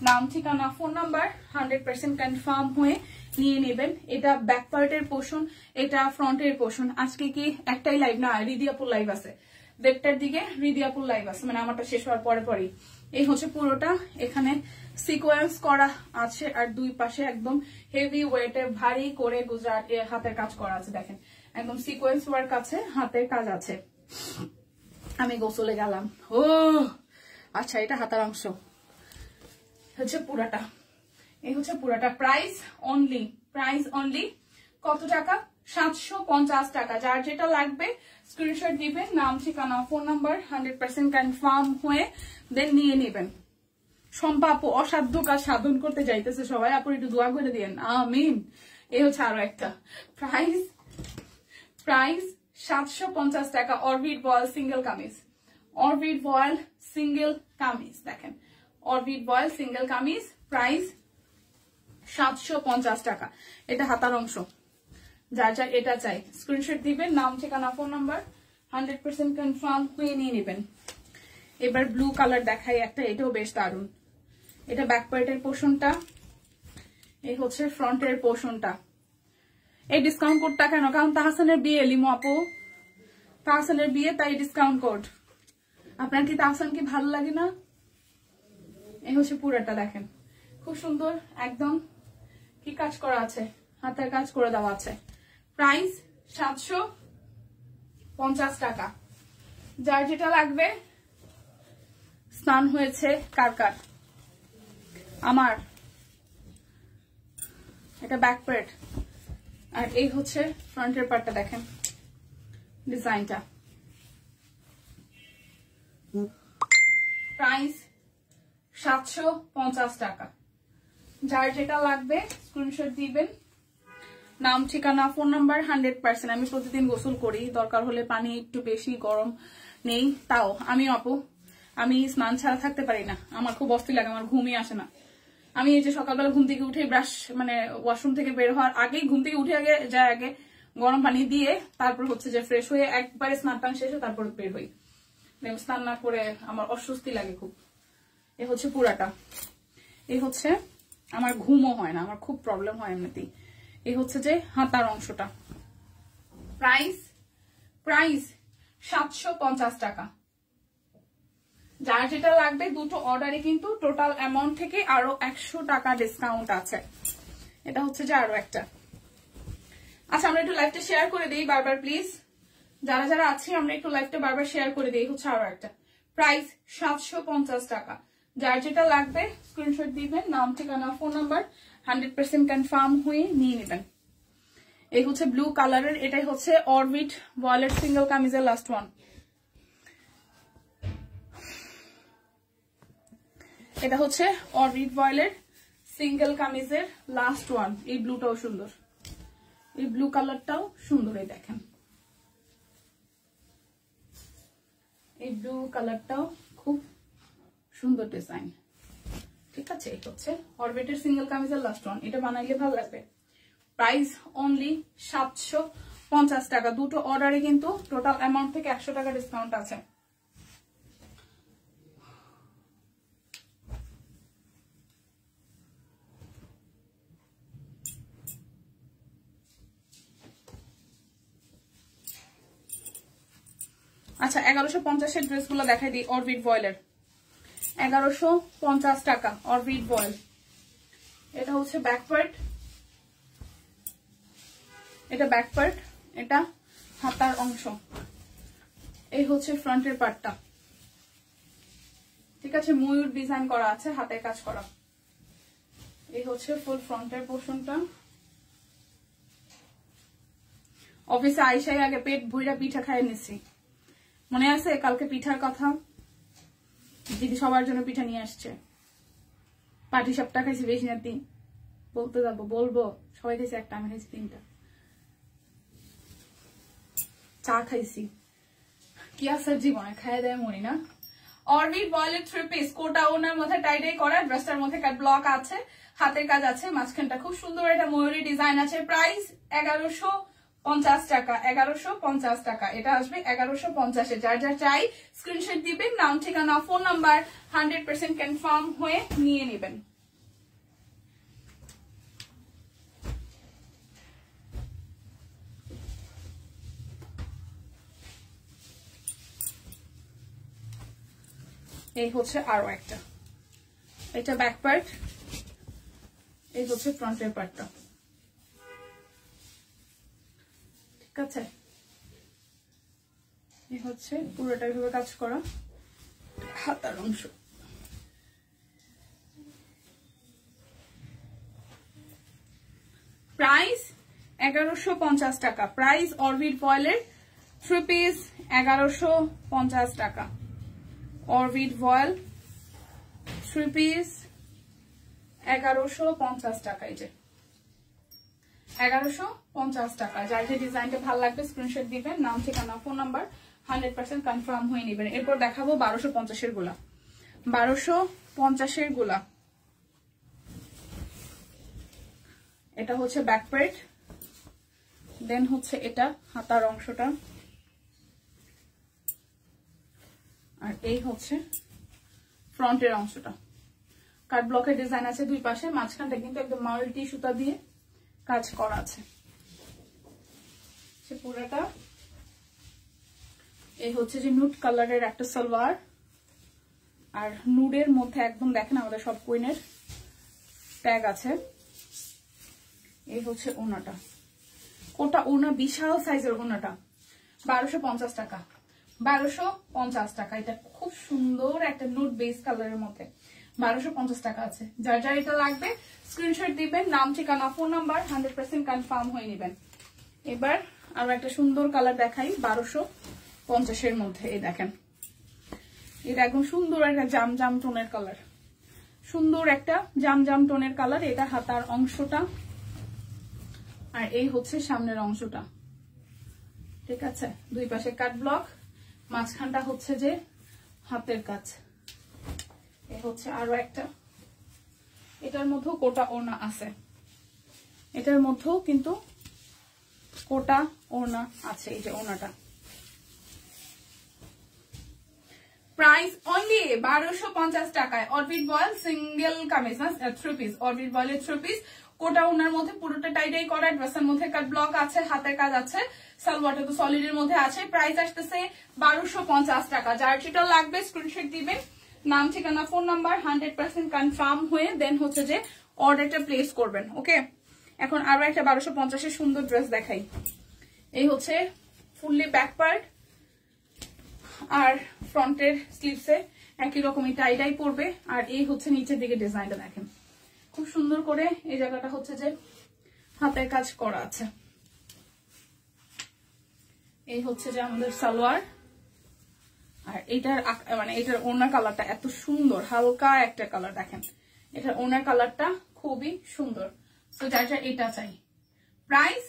নাম ঠিকানা ফোন নাম্বার 100% কনফার্ম হয়ে নিয়ে নেবেন। এটা ব্যাক পার্টের পোর্শন, এটা ফ্রন্টের পোর্শন। আজকে কি একটাই লাইভ না, রিদিয়াপুর লাইভ আছে 1:30টার দিকে, রিদিয়াপুর লাইভ আছে, মানে আমারটা শেষ হওয়ার পরে পরেই। এই হচ্ছে পুরোটা, এখানে সিকোয়েন্স করা আছে, আর দুই পাশে একদম হেভি ওয়েটে ভারী করে গুজরাট হাতের কাজ করা আছে। দেখেন একদম সিকোয়েন্স ওয়ার্ক আছে, হাতের কাজ আছে। আমি গোসলে গেলাম। ও আচ্ছা, এটা হাতার অংশ হচ্ছে পুরাটা, এই হচ্ছে পুরাটা। প্রাইস অনলি কত টাকা? 750 টাকা। যার যেটা লাগবে স্ক্রিনশট দিবেন, নাম ঠিকানা ফোন নাম্বার 100% কনফার্ম হয়ে দেন নিয়ে নেবেন। শম্পা আপু অসাধ্য কাজ সাধন করতে যাইতেছে, সবাই আপু একটু দোয়া করে দিয়েন, আমিন। এই হচ্ছে আরো একটা প্রাইস 750 টাকা। অরবিট বয়েল সিঙ্গেল কামিজ, অরবিট বয়েল সিঙ্গেল কামিজ, দেখেন অরবিট বয়েল সিঙ্গেল কামিজ। প্রাইস 750 টাকা। এটা হাতার অংশ। যার যার এটা চাই স্ক্রিনশট দিবেন, নাম ঠিকানা ফোন নাম্বার 100% কনফার্ম হয়ে নিয়ে নেবেন। এবার ব্লু কালার দেখাই একটা, এটাও বেশ দারুন। এটা ব্যাক পার্টের পোর্শনটা, এই হচ্ছে ফ্রন্টের পোর্শনটা। এই ডিসকাউন্ট কোডটা কেন? কারণ তাহসানের বিয়ে, লিমো আপু তাহসানের বিয়ে, তাই ডিসকাউন্ট কোড। আপনার কি তাহসানকে ভালো লাগে না? এই হচ্ছে পুরাটা, দেখেন খুব সুন্দর, একদম কি কাজ করা আছে, হাতের কাজ করে দেওয়া আছে। প্রাইস 750 টাকা। যার যেটা লাগবে, স্নান হয়েছে কার কার? আমার। এটা ব্যাক পার্ট, আর এই হচ্ছে ফ্রন্টের পার্টটা, দেখেন ডিজাইনটা। প্রাইস 750 টাকা। যার যেটা লাগবে স্ক্রিনশট দিবেন, নাম ঠিকানা ফোন নাম্বার 100%। আমি প্রতিদিন গোসল করি, দরকার হলে পানি একটু বেশি গরম নেই, তাও আমি স্নান ছাড়া থাকতে পারি না, আমার খুব অস্থির লাগে, আমার ঘুমই আসে না। আমি এই যে সকালবেলা ঘুম থেকে উঠে ব্রাশ, মানে ওয়াশরুম থেকে বের হওয়ার আগেই, ঘুম থেকে উঠে আগে গরম পানি দিয়ে তারপর হচ্ছে যে ফ্রেশ হয়ে একবারে স্নান টান শেষে তারপর বের হই। স্নান না করে আমার অস্বস্তি লাগে খুব। এ হচ্ছে পুরাটা, এই হচ্ছে আমার ঘুমও হয় না, আমার খুব প্রবলেম হয় এমনিতেই। এই হচ্ছে যে হাতার অংশটা। প্রাইস 750 টাকা। যার যেটা লাগবে দুটো অর্ডারে কিন্তু টোটাল অ্যামাউন্ট থেকে আরো 100 টাকা ডিসকাউন্ট আছে। এটা হচ্ছে যে আরো একটা। আচ্ছা আমরা একটু লাইভটা শেয়ার করে দিই বারবার প্লিজ, যারা যারা আছি আমরা একটু লাইভটা বারবার শেয়ার করে দিই। হচ্ছে আরো একটা, প্রাইস 750 টাকা। যার যেটা লাগবে স্ক্রিনশট দিবেন, নাম ঠিকানা ফোন নাম্বার 100% কনফার্ম হয়ে নিয়ে নেবেন। এই হচ্ছে ব্লু কালারের, এটাই হচ্ছে অরবিট ভয়েলেট সিঙ্গেল কামিজের লাস্ট ওয়ান। এটা হচ্ছে অরবিট ভয়েলের সিঙ্গেল কামিজের লাস্ট ওয়ান। এই ব্লুটাও সুন্দর, এই ব্লু কালারটাও সুন্দর, এই দেখেন এই ব্লু কালারটাও খুব সুন্দর ডিজাইন। ঠিক আছে, এই হচ্ছে অরবিটের সিঙ্গেল কামিজের লাস্ট ওয়ান। এটা বানাইলে ভালো লাগবে। প্রাইস অনলি 750 টাকা। দুটো অর্ডারে কিন্তু টোটাল অ্যামাউন্ট থেকে 100 টাকা ডিসকাউন্ট আছে। আচ্ছা 1150 ড্রেসগুলো দেখাই দিই। অরবিট ভয়েলের 1150 টাকা অরবিট ভয়েল। এটা হচ্ছে ব্যাক পার্ট, এটা ব্যাক পার্ট, এটা হাতার অংশ, এই হচ্ছে ফ্রন্টের পার্টটা। ঠিক আছে, ময়ূর ডিজাইন করা আছে, হাতের কাজ করা। এই হচ্ছে ফুল ফ্রন্টের পোর্শনটা। অফিসে আইসাই আগে পেট ভুইরা পিঠা খাইয়ে নিচ্ছি। মনে আছে কালকে পিঠার কথা? দিদি সবার জন্য পিঠা নিয়ে আসছে। পাটি সাপটা খাইছি বেশি না, 3 বলতে যাবো, বলবো সবাই খাইছে একটা, আমি খাইছি 3টা। চা খাইছি, কি আছে জীবনে, খাইয়ে দেয় মরি না। অরবিট ভয়েলেট 3 পিস, কোটা ওনার মধ্যে টাইডাই করা, ড্রেসটার মধ্যে কাট ব্লক আছে, হাতের কাজ আছে, মাঝখানটা খুব সুন্দর একটা ময়ূরী ডিজাইন আছে। প্রাইস 1150 টাকা, 1150 টাকা। এটা আসবে 1150-এ। যার যা চাই স্ক্রিনশট দিবেন, নাম ঠিকানা ফোন নাম্বার 100% কনফার্ম হয়ে নিয়ে নেবেন। এই হচ্ছে আরো একটা, এটা ব্যাক পার্ট, এই হচ্ছে ফ্রন্টের পার্টটা। ঠিক আছে, এই হচ্ছে পুরোটা ভাবে কাজ করা হাতার অংশ। প্রাইস 1150 টাকা। প্রাইস অরবিট ভয়েলের 3 পিস 1150 টাকা। অরবিট ভয়েল 3 পিস 1150 টাকা। এই যে 1150 টাকা। যার যে ডিজাইনটা ভালো লাগবে স্ক্রিনশট দিবেন, নাম ঠিকানা ফোন নাম্বার 100% কনফার্ম হয়ে নেবেন। এরপর দেখাবো 1250-এর গুলা। 1250-এর গুলা, এটা হচ্ছে ব্যাক পার্ট, দেন হচ্ছে এটা হাতার অংশটা, আর এই হচ্ছে ফ্রন্টের অংশটা। কাট ব্লকের ডিজাইন আছে দুই পাশে, মাঝখানটা কিন্তু একদম মাল্টি সুতা দিয়ে কাজ করা আছে। সে পুরোটা এই হচ্ছে যে নুড কালারের একটা সালোয়ার, আর নুডের মধ্যে একদম দেখেন আমাদের সব কুইনের ট্যাগ আছে। এই হচ্ছে ওনাটা, কোটা ওনা, বিশাল সাইজের ওনাটা। 1250 টাকা, 1250 টাকা। এটা খুব সুন্দর একটা নুড বেস কালারের মধ্যে 1250 টাকা আছে। যার যার এটা লাগবে স্ক্রিনশট দিবেন, নাম ঠিকানা ফোন নাম্বার 100% কনফার্ম হয়ে নেবেন। এবার আরো একটা সুন্দর কালার দেখাই 1250-এর মধ্যে। এই দেখেন, এটা একদম সুন্দর একটা জাম টোনের কালার, সুন্দর একটা জাম টোনের কালার। এটা হাতার অংশটা, আর এই হচ্ছে সামনের অংশটা। ঠিক আছে, দুই পাশে কাট ব্লক, মাঝখানটা হচ্ছে যে হাতের কাজ। এই হচ্ছে আরো একটা, এটার মধ্যেও কোটা ওড়না আছে, এটার মধ্যেও কিন্তু কোটা ওড়না আছে। এই যে ওড়নাটা। প্রাইস অনলি 1250 টাকায়। অরবিট ভয়েল সিঙ্গেল কামিজ না, 3 পিস। অরবিট ভয়েলের 3 পিস, কোটা ওনার মধ্যে পুরোটা টাইডাই করা, ড্রেসের মধ্যে কাট ব্লক আছে, হাতের কাজ আছে, সালোয়ারটা তো সলিডের মধ্যে আছে। প্রাইস আসতেছে 1250 টাকা। যার যেটা লাগবে স্ক্রিনশট দিবেন, নাম ঠিকানা ফোন নাম্বার 100% কনফার্ম হয়ে দেন হচ্ছে যে অর্ডারটা প্লেস করবেন। ওকে, এখন আরো একটা 1250-এর সুন্দর ড্রেস দেখাই। এই হচ্ছে ফুললি ব্যাক পার্ট, আর ফ্রন্টের স্লিভসে একই রকমই টাইডাই পড়বে, আর এই হচ্ছে নিচের দিকে ডিজাইনটা দেখেন খুব সুন্দর করে। এই জায়গাটা হচ্ছে যে হাতের কাজ করা আছে। এই হচ্ছে যে আমাদের সালোয়ার। আর এটার মানে এটার ওড়না কালারটা এত সুন্দর, হালকা একটা কালার। দেখেন এটার ওড়না কালারটা খুবই সুন্দর। তো যার যার এটা চাই। প্রাইস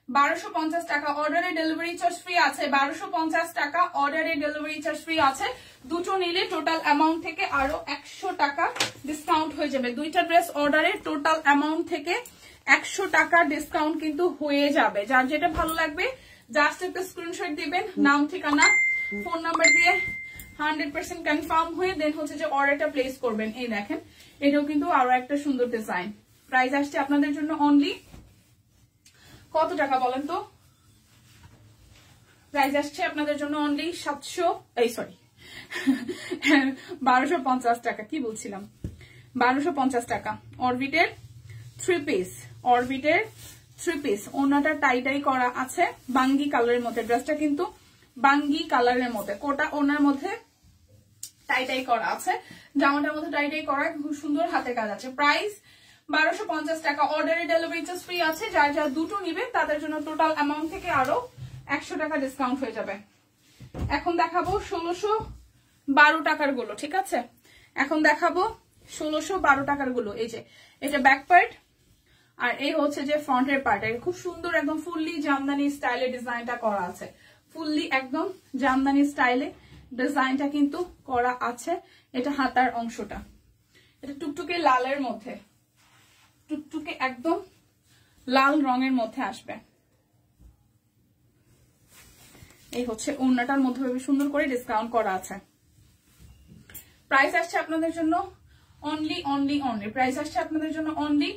1250 টাকা, অর্ডারে ডেলিভারি চার্জ ফ্রি আছে। 1250 টাকা অর্ডারে ডেলিভারি চার্জ ফ্রি আছে। দুটো নিলে টোটাল অ্যামাউন্ট থেকে আরো 100 টাকা ডিসকাউন্ট হয়ে যাবে। দুইটা ড্রেস অর্ডারে টোটাল অ্যামাউন্ট থেকে 100 টাকা ডিসকাউন্ট কিন্তু হয়ে যাবে। যার যেটা ভালো লাগবে জাস্ট একটা স্ক্রিনশট দিবেন, নাম ঠিকানা ফোন নাম্বার দিয়ে 100% কনফার্ম হয়ে দেন হচ্ছে যে অর্ডারটা প্লেস করবেন। এই দেখেন এটাও কিন্তু আরো একটা সুন্দর ডিজাইন। প্রাইস আসছে আপনাদের জন্য অনলি কত টাকা বলেন তো? প্রাইস আসছে আপনাদের জন্য অনলি 1250 টাকা। কি বলছিলাম, 1250 টাকা। অরবিটের 3 পিস, অরবিটের 3 পিস। ওনাটা টাই টাই করা আছে বাঙ্গি কালারের মধ্যে। ড্রেসটা কিন্তু বাঙ্গি কালারের মধ্যে, কোটা ওনার মধ্যে টাই টাই করা আছে, জামাটার মধ্যে টাই টাই করা, খুব সুন্দর হাতে কাজ আছে। প্রাইস 1250 টাকা, অর্ডারে ডেলিভারি চার্জ ফ্রি আছে। যার যার দুটো নিবে তাদের জন্য টোটাল অ্যামাউন্ট থেকে আরো 100 টাকা ডিসকাউন্ট হয়ে যাবে। এখন দেখাবো 1612 টাকার গুলো, ঠিক আছে? এখন দেখাবো 1612 টাকার গুলো। এই যে এটা ব্যাক পার্ট আর এই হচ্ছে যে ফ্রন্টের পার্ট। খুব সুন্দর একদম ফুললি জামদানি স্টাইলে ডিজাইনটা করা আছে। ফুললি একদম জামদানি স্টাইলে ডিজাইনটা কিন্তু করা আছে। এটা হাতার অংশটা, এটা টুকটুকে লালের মধ্যে, টুকটুকে একদম লাল রঙের মধ্যে আসবে। এই হচ্ছে ওড়নাটার মধ্যে সুন্দর করে ডিসকাউন্ট করা আছে। প্রাইস আসছে আপনাদের জন্য অনলি প্রাইস আসছে আপনাদের জন্য অনলি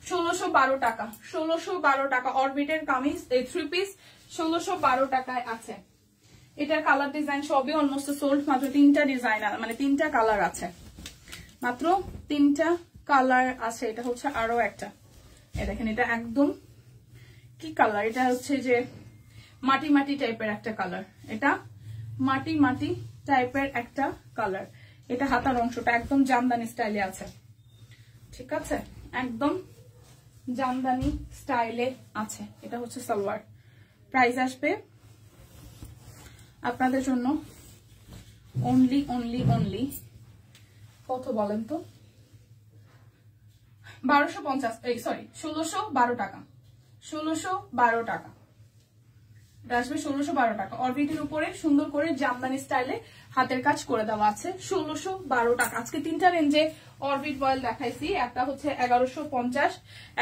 1612 টাকা। 1612 টাকা অরবিটের কামিজ, এই 3 পিস 1612 টাকায় আছে। এটার কালার ডিজাইন সবই অলমোস্ট সোল্ড। মাত্র 3টা ডিজাইন, মানে 3টা কালার আছে, মাত্র 3টা কালার আছে। এটা হচ্ছে আরো একটা, দেখেন এটা একদম কি কালার, এটা হচ্ছে যে মাটি মাটি টাইপের একটা কালার। এটা মাটি মাটি টাইপের একটা কালার। এটা হাতার অংশটা একদম জামদানি স্টাইলে আছে, ঠিক আছে? একদম জামদানি স্টাইলে আছে। এটা হচ্ছে সালোয়ার। প্রাইস আসবে আপনাদের জন্য অনলি কত বলেন তো? 1612 টাকা। 1612 টাকা আসবে, 1612 টাকা। অরবিটের উপরে সুন্দর করে জামদানি স্টাইলে হাতের কাজ করে দেওয়া আছে। 1612 টাকা। আজকে 3টা রেঞ্জে অরবিট বয়েল দেখাইছি। একটা হচ্ছে 1150,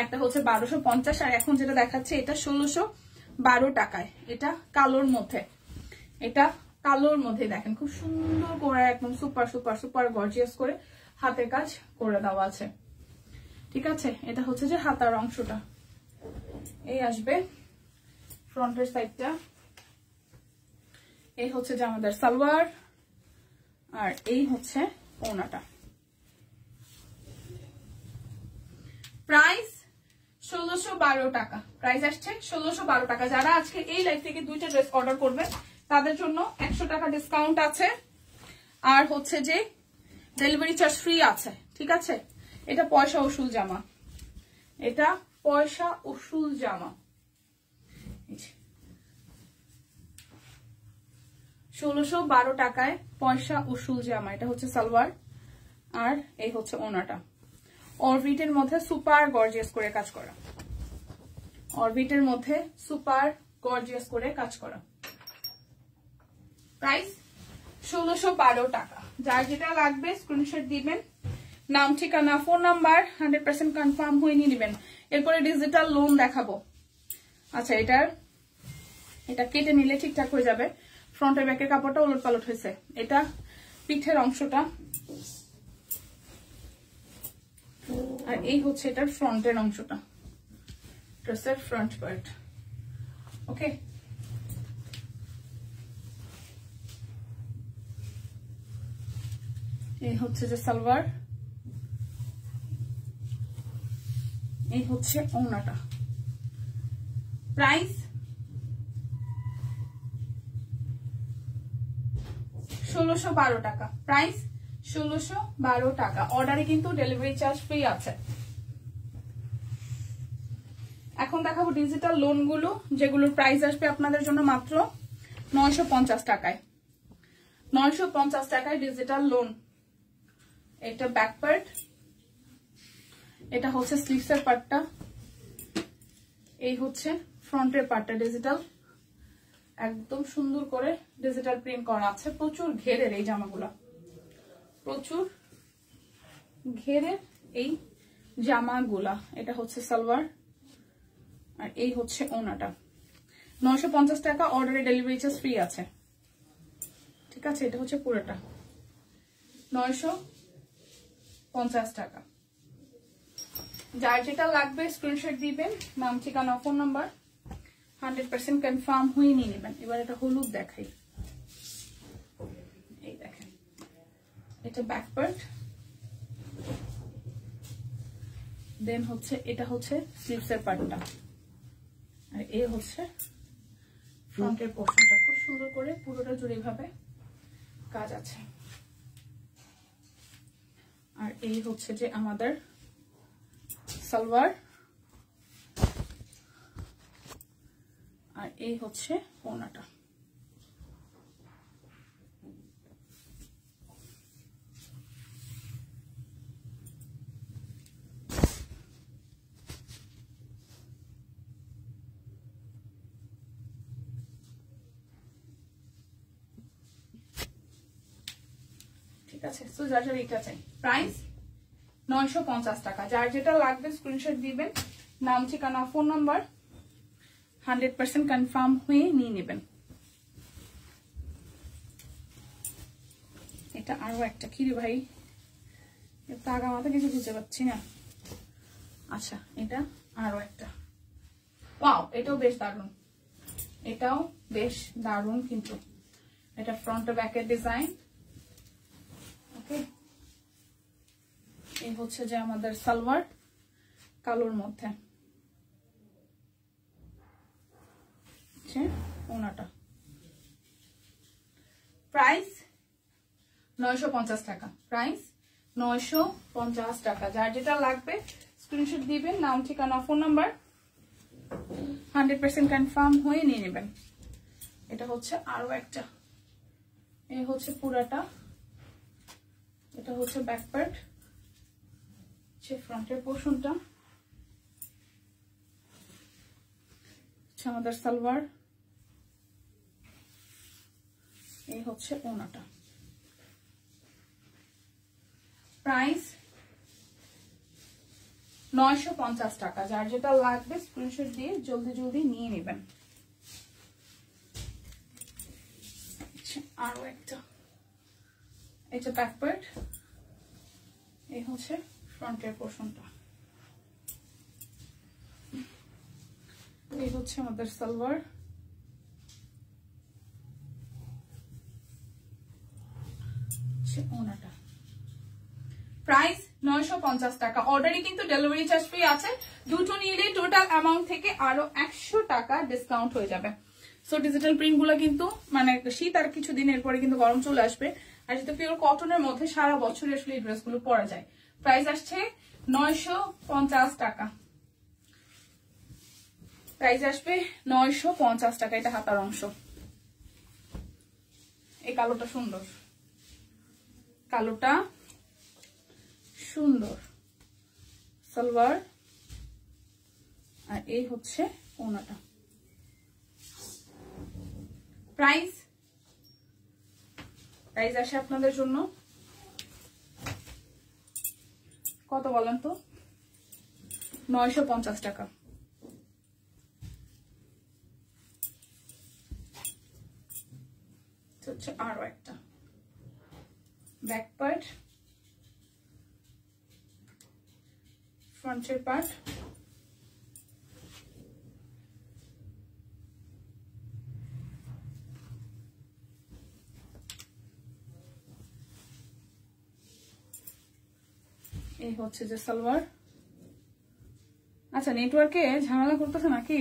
একটা হচ্ছে 1250, আর এখন যেটা দেখাচ্ছে এটা 1612 টাকায়। এটা কালোর মধ্যে, এটা কালোর মধ্যে দেখেন খুব সুন্দর করে একদম সুপার সুপার সুপার গর্জিয়াস করে হাতের কাজ করে দেওয়া আছে, ঠিক আছে? এটা হচ্ছে যে হাতার অংশটা। এই আসবে ফ্রন্টের সাইডটা। এই হচ্ছে যে আমাদের সালোয়ার, আর এই হচ্ছে ওড়নাটা। প্রাইস 1612 টাকা। প্রাইস আসছে 1612 টাকা। যারা আজকে এই লাইভ থেকে 2টা ড্রেস অর্ডার করবে তাদের জন্য 100 টাকা ডিসকাউন্ট আছে, আর হচ্ছে যে ডেলিভারি চার্জ ফ্রি আছে, ঠিক আছে? এটা পয়সা উসুল জামা, এটা পয়সা উসুল জামা। 1612 টাকায় পয়সা উসুল জামা। এটা হচ্ছে সালোয়ার, আর এই হচ্ছে ওড়নাটা। অরবিটের মধ্যে সুপার গর্জিয়াস করে কাজ করা, অরবিটের মধ্যে সুপার গর্জিয়াস করে কাজ করা। প্রাইস 1612 টাকা। যার যেটা লাগবে স্ক্রিনশট দিবেন, নাম ঠিকানা ফোন নাম্বার 100% কনফার্ম হয়ে নিয়ে নেবেন। এরপরে ডিজিটাল লোন দেখাবো। আচ্ছা, এটা কেটে নিলে ঠিকঠাক হয়ে যাবে। ফ্রন্টের ব্যাকের কাপড়টা উলট পালট হয়েছে। এটা পিঠের অংশটা, আর এই হচ্ছে এটার ফ্রন্টের অংশটা, ড্রেসের ফ্রন্ট পার্ট। ওকে, এই হচ্ছে যে সালোয়ার, এই হচ্ছে ওড়নাটা। প্রাইস 1612 টাকা। প্রাইস 1612 টাকা। অর্ডারে কিন্তু ডেলিভারি চার্জ ফ্রি আছে। এখন এখন দেখাবো ডিজিটাল লোন গুলো, যেগুলোর প্রাইস আসবে আপনাদের জন্য মাত্র 950 টাকায়। 950 টাকায় ডিজিটাল লোন। এটা ব্যাক পার্ট, এটা হচ্ছে স্লিভসের পার্টটা, এই হচ্ছে ফ্রন্টের পার্টটা ডিজিটাল, একদম সুন্দর করে ডিজিটাল প্রিন্ট করা আছে। প্রচুর ঘেরের এই জামাগুলা, প্রচুর ঘেরের এই জামাগুলা। এটা হচ্ছে সালোয়ার আর এই হচ্ছে ওনাটা। 950 টাকা, অর্ডারে ডেলিভারি চার্জ ফ্রি আছে। ঠিক আছে, এটা হচ্ছে পুরোটা 950 টাকা। যার যেটা লাগবে স্ক্রিনশট দিবেন, নাম ঠিকানা ফোন নাম্বার, 100% কনফার্ম হয়ে নিয়ে নেবেন। এবার এটা হলুদ দেখাই, এই দেখেন এটা ব্যাক পার্ট, দেন হচ্ছে এটা হচ্ছে স্লিভসের পার্টটা, আর এই হচ্ছে ফ্রন্টের পোর্শনটা। খুব সুন্দর করে পুরোটা জুড়ে ভাবে কাজ আছে। আর এই হচ্ছে যে আমাদের সালোয়ার, আর এই হচ্ছে ওড়নাটা। ঠিক আছে, তো যার যার এটা চাই। প্রাইস 950 টাকা। যার যেটা লাগবে স্ক্রিনশট দিবেন, নাম ঠিকানা ফোন নাম্বার, 100% কনফার্ম হয়ে নিয়ে নেবেন। এটা আরো একটা কি রে ভাই, এটা আগা মাথা কিছু বুঝতে পারছি না। আচ্ছা, এটা আরো একটা, ওয়াও, এটাও বেশ দারুণ, এটাও বেশ দারুণ। কিন্তু এটা ফ্রন্ট ও ব্যাকের ডিজাইন। ওকে, এই হচ্ছে যে আমাদের সালোয়ার কালোর মধ্যে, ওনাটা। প্রাইস 950 টাকা। প্রাইস 950 টাকা। যার যেটা লাগবে স্ক্রিনশট দিবেন, নাম ঠিকানা ফোন নাম্বার, 100% কনফার্ম হয়ে নিয়ে নেবেন। এটা হচ্ছে আরো একটা, এই হচ্ছে পুরাটা, এটা হচ্ছে ব্যাক পার্ট, ফ্রন্টের পোর্শনটা আমাদের সালোয়ার, এই হচ্ছে ওনাটা। প্রাইস 950 টাকা। যার যেটা লাগবে স্ক্রিনশট দিয়ে জলদি জলদি নিয়ে নেবেন। আরো একটা, এটা ব্যাক পার্ট, এই হচ্ছে ফ্রন্টের পোর্শনটা, এই হচ্ছে আমাদের সালোয়ার, ওনাটা। প্রাইস 950 টাকা। অর্ডারে কিন্তু ডেলিভারি চার্জ ফ্রি আছে। দুটো নিলে টোটাল অ্যামাউন্ট থেকে আরো 100 টাকা ডিসকাউন্ট হয়ে যাবে। সো ডিজিটাল প্রিন্ট গুলো কিন্তু মানে শীত আর কিছু দিনের পরে কিন্তু গরম চলে আসবে, আর যেহেতু পিওর কটনের মধ্যে সারা বছর আসলে এই ড্রেসগুলো পরা যায়। প্রাইস আসছে 950 টাকা। প্রাইস আসবে 950 টাকা। এটা হাতার অংশ, এই কালোটা সুন্দর, কালোটা সুন্দর, সালোয়ার, আর এই হচ্ছে ওনাটা। প্রাইস আসে আপনাদের জন্য কত বলেন তো? 950 টাকা। হচ্ছে আরো একটা ব্যাক পার্ট, ফ্রন্টের পার্ট, এই হচ্ছে যে সালোয়ার। আচ্ছা, নেটওয়ার্কে ঝামেলা করতেছে নাকি?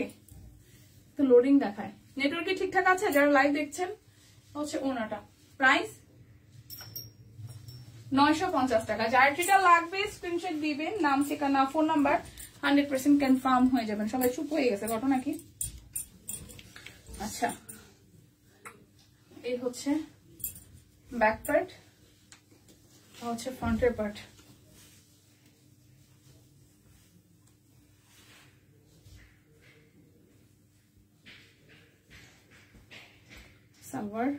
তো লোডিং দেখায়। নেটওয়ার্কে ঠিকঠাক আছে? যারা লাইভ দেখছেন হচ্ছে ওনাটা। প্রাইস 950 টাকা। যার যেটা লাগবে স্ক্রিনশট দিবেন, নাম ঠিকানা ফোন নাম্বার, 100% কনফার্ম হয়ে যাবেন। সবাই চুপ হয়ে গেছে, ঘটনা কি? আচ্ছা, এই হচ্ছে ব্যাক পার্ট, হচ্ছে ফ্রন্টের পার্ট। সালোয়ার,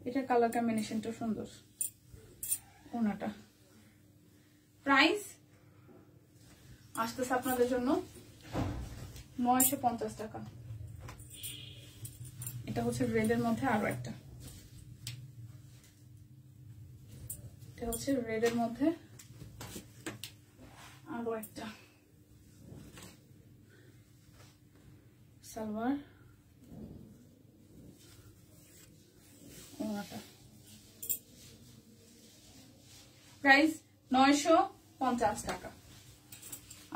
এটা কালার কম্বিনেশনটা সুন্দর। ওনাটা প্রাইস আসতেছে আপনাদের জন্য 950 টাকা। এটা হচ্ছে রেডের মধ্যে আরো একটা, এটা হচ্ছে রেডের মধ্যে আরো একটা। সালোয়ার, ওনাটা প্রাইস 950 টাকা।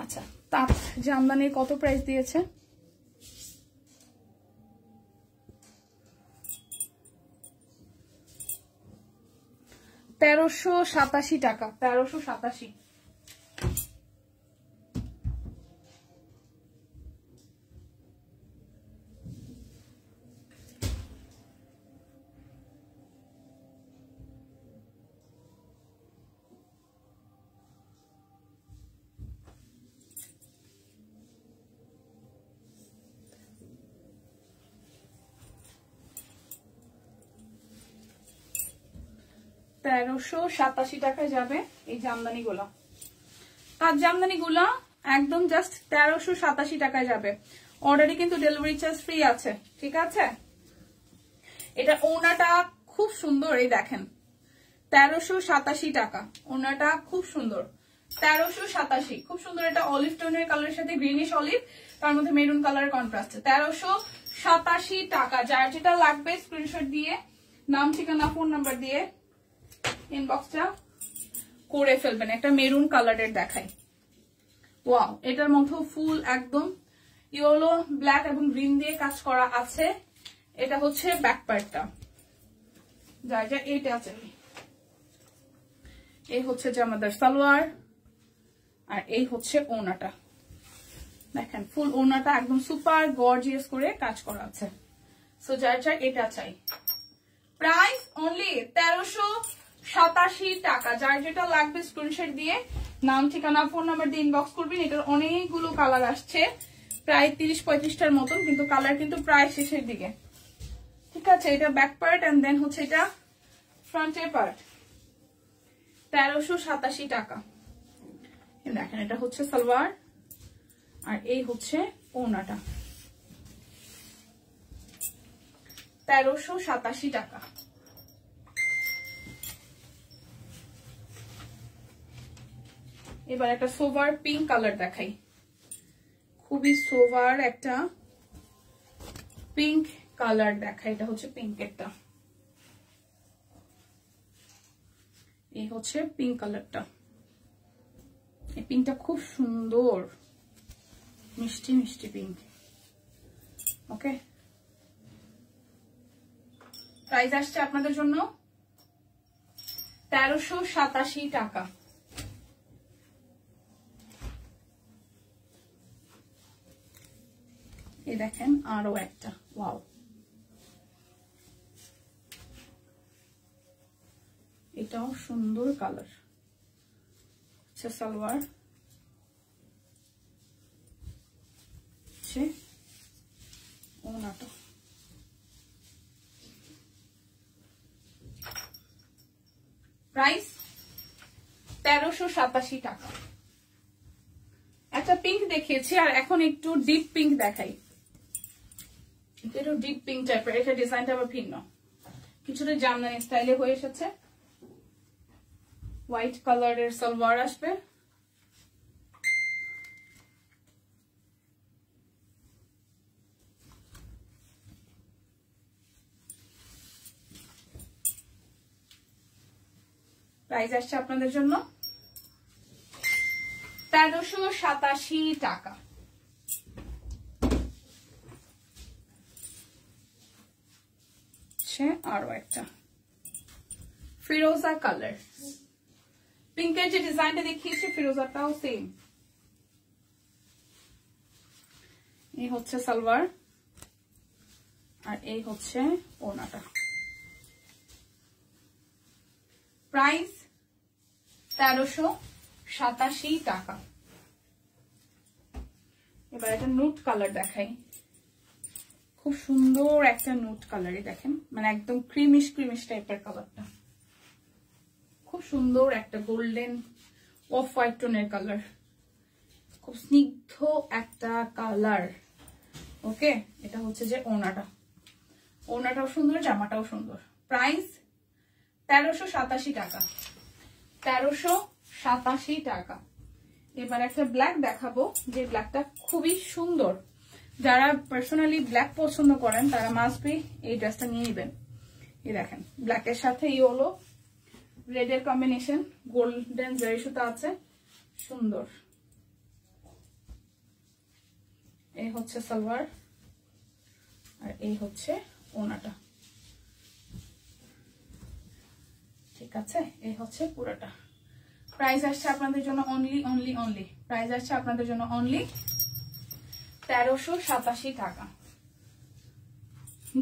আচ্ছা, তাঁত জামদানি কত প্রাইস দিয়েছে? $1387 টাকা, 1387। টাকায় যাবে এই জামদানি গুলা। তার জামদানি গুলা একদম জাস্ট 1387 টাকায় যাবে। অর্ডারে কিন্তু ডেলিভারি চার্জ ফ্রি আছে, ঠিক আছে? এটা ওনাটা খুব সুন্দর, এই দেখেন 1387 টাকা। ওনাটা খুব সুন্দর, 1387, খুব সুন্দর। এটা অলিভ টোনের কালারের সাথে গ্রিনিশ অলিভ, তার মধ্যে মেরুন কালারের কন্ট্রাস্ট। 1387 টাকা। যার যেটা লাগবে স্ক্রিনশট দিয়ে, নাম, ঠিকানা, ফোন নাম্বার দিয়ে ইনবক্সটা করে ফেলবেন। একটা মেরুন কালারের দেখাই, ওয়াও, এটার মধ্যে ফুল একদম ইয়েলো, ব্ল্যাক এবং গ্রিন দিয়ে কাজ করা আছে। এটা হচ্ছে ব্যাক পার্টটা, যা যা এইটা আছে। এই হচ্ছে যে আমাদের সালোয়ার, আর এই হচ্ছে ওনাটা। দেখেন ফুল ওনাটা একদম সুপার গর্জিয়াস করে কাজ করা আছে। সো যার যার এটা চাই, প্রাইস অনলি 1387 টাকা। যার যেটা লাগবে স্ক্রিনশট দিয়ে, নাম, ঠিকানা, ফোন নাম্বার দিয়ে ইনবক্স করবেন। এটার অনেকগুলো কালার আসছে, প্রায় 30-35টার মতন, কিন্তু কালার কিন্তু প্রায় শেষের দিকে, ঠিক আছে? এটা ব্যাক পার্ট এন্ড দেন হচ্ছে এটা ফ্রন্টের পার্ট। 1387 টাকা। দেখেন এটা হচ্ছে সালোয়ার, আর এই হচ্ছে ওনাটা। 1387 টাকা। এবার একটা সোভার পিঙ্ক কালার দেখাই, খুবই সোভার একটা পিঙ্ক কালার দেখাই। এটা হচ্ছে পিঙ্কেরটা, এই হচ্ছে পিঙ্ক কালারটা। এই পিঙ্কটা খুব সুন্দর, মিষ্টি মিষ্টি পিঙ্ক। ওকে, প্রাইস আসছে আপনাদের জন্য 1387 টাকা। এই দেখেন আরো একটা, ওয়াও, এটাও সুন্দর কালার। আচ্ছা, সালোয়ার, ওনাটা। প্রাইস 1387 টাকা। একটা পিঙ্ক দেখিয়েছি, আর এখন একটু ডিপ পিঙ্ক দেখাই। একটু ডিপ পিঙ্ক টাইপের, এটা ডিজাইনটা আবার ভিন্ন, কিছুটা জামদানি স্টাইলে হয়ে এসেছে। হোয়াইট কালারের সালোয়ার আসবে, প্রাইস আসছে আপনাদের জন্য 1387 টাকা। আরো একটা ফিরোজা কালার, পিঙ্কের যে ডিজাইনটা দেখিয়েছি ফিরোজাটাও সেম। এই হচ্ছে সালোয়ার আর এই হচ্ছে ওড়নাটা। প্রাইস 1387 টাকা। এবার একটা নুট কালার দেখাই, খুব সুন্দর একটা নুট কালারই দেখেন, মানে একদম ক্রিমিশ ক্রিমিশ টাইপের কালারটা, খুব সুন্দর একটা গোল্ডেন অফ হোয়াইট টোনের কালার, খুব স্নিগ্ধ একটা কালার। ওকে, এটা হচ্ছে যে ওড়নাটা, ওড়নাটাও সুন্দর, জামাটাও সুন্দর। প্রাইস 1387 টাকা, 1387 টাকা। এবার একটা ব্ল্যাক দেখাবো, যে ব্ল্যাকটা খুবই সুন্দর। যারা পার্সোনালি ব্ল্যাক পছন্দ করেন তারা মাস্ট বি এই ড্রেসটা নিয়ে নেবেন। এই দেখেন ব্ল্যাকের সাথে ইয়েলো রেড এর কম্বিনেশন, গোল্ডেন জারি সুতা আছে, সুন্দর। এই হচ্ছে সালোয়ার আর এই হচ্ছে ওড়নাটা, ঠিক আছে। এই হচ্ছে পুরোটা। প্রাইস আসছে আপনাদের জন্য অনলি প্রাইস আসছে আপনাদের জন্য অনলি 1387 টাকা।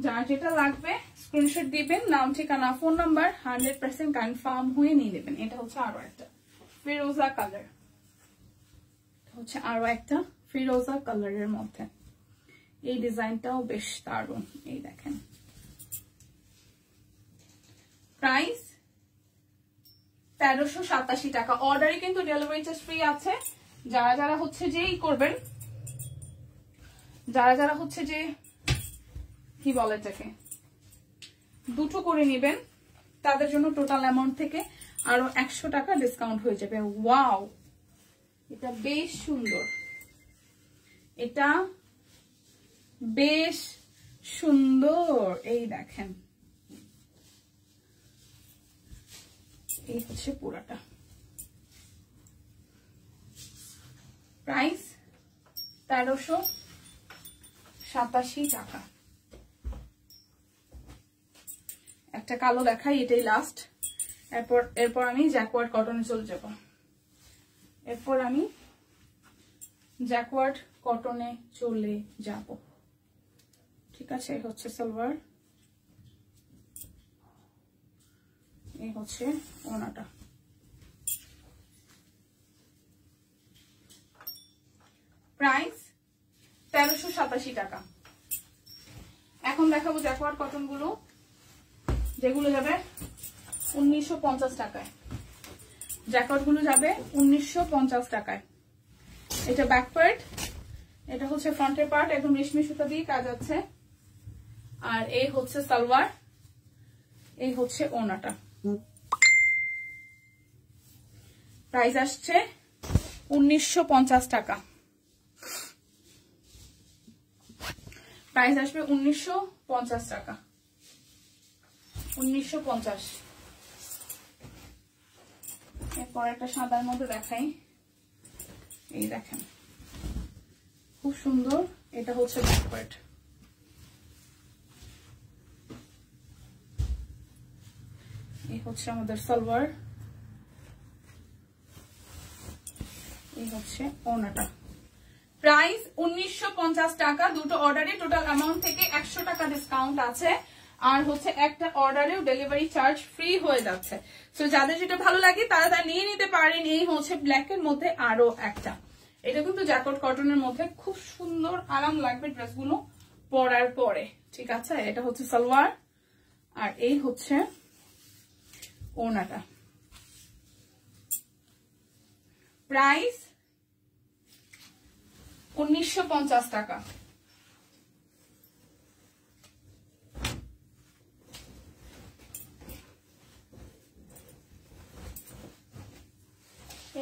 যার যেটা লাগবে স্ক্রিনশট দিবেন, নাম ঠিকানা ফোন নাম্বার 100% কনফার্ম হয়ে নিয়ে নেবেন। এটা হচ্ছে আরো একটা ফিরোজা কালার, হচ্ছে আরো একটা ফিরোজা কালারের মধ্যে। এই ডিজাইনটাও বেশ দারুণ, এই দেখেন। প্রাইস 1387 টাকা। অর্ডারে কিন্তু ডেলিভারি চার্জ ফ্রি আছে। যারা যারা হচ্ছে যে করবেন, যারা যারা হচ্ছে যে কি বলে এটাকে দুটো করে নেবেন, তাদের জন্য টোটাল অ্যামাউন্ট থেকে আরো 100 টাকা ডিসকাউন্ট হয়ে যাবে। ওয়াও, এটা বেশ সুন্দর, এটা বেশ সুন্দর। এই দেখেন, এই হচ্ছে পুরাটা। প্রাইস 1387 টাকা। একটা কালো দেখাই, এটাই লাস্ট। এরপর আমি জ্যাকওয়ার্ড কটনে চলে যাব। এরপর আমি জ্যাকওয়ার্ড কটনে চলে যাব, ঠিক আছে। এই হচ্ছে সালোয়ার, এই হচ্ছে ওড়নাটা। প্রাইস 1387 টাকা। এখন দেখাবো জ্যাকওয়ার্ড কটন গুলো, যেগুলো যাবে 1950 টাকায়। জ্যাকওয়ার্ড গুলো যাবে 1950 টাকায়। এটা ব্যাক পার্ট, এটা হচ্ছে ফ্রন্টের পার্ট, একদম রেশমি সুতা দিয়ে কাজ আছে। আর এই হচ্ছে সালোয়ার, এই হচ্ছে ওড়নাটা। প্রাইস আসছে 1950 টাকা। প্রাইস আসবে 1950 টাকা, 1950। এরপর একটা সাদার মধ্যে দেখাই, এই দেখেন খুব সুন্দর। এটা হচ্ছে ব্যাক পার্ট, এই হচ্ছে আমাদের সালোয়ার, এই হচ্ছে ওড়নাটা। প্রাইস 1950 টাকা। দুটো অর্ডারে টোটাল অ্যামাউন্ট থেকে 100 টাকা ডিসকাউন্ট আছে। আর হচ্ছে একটা অর্ডারেও ডেলিভারি চার্জ ফ্রি হয়ে যাচ্ছে। সো যাদের যেটা ভালো লাগে তারা তা নিয়ে নিতে পারেন। এই হচ্ছে ব্ল্যাকের মধ্যে আরো একটা, এটা কিন্তু জ্যাকওয়ার্ড কটনের মধ্যে, খুব সুন্দর আরাম লাগবে ড্রেসগুলো পরার পরে, ঠিক আছে। এটা হচ্ছে সালোয়ার আর এই হচ্ছে ওড়নাটা। প্রাইস 1950 টাকা।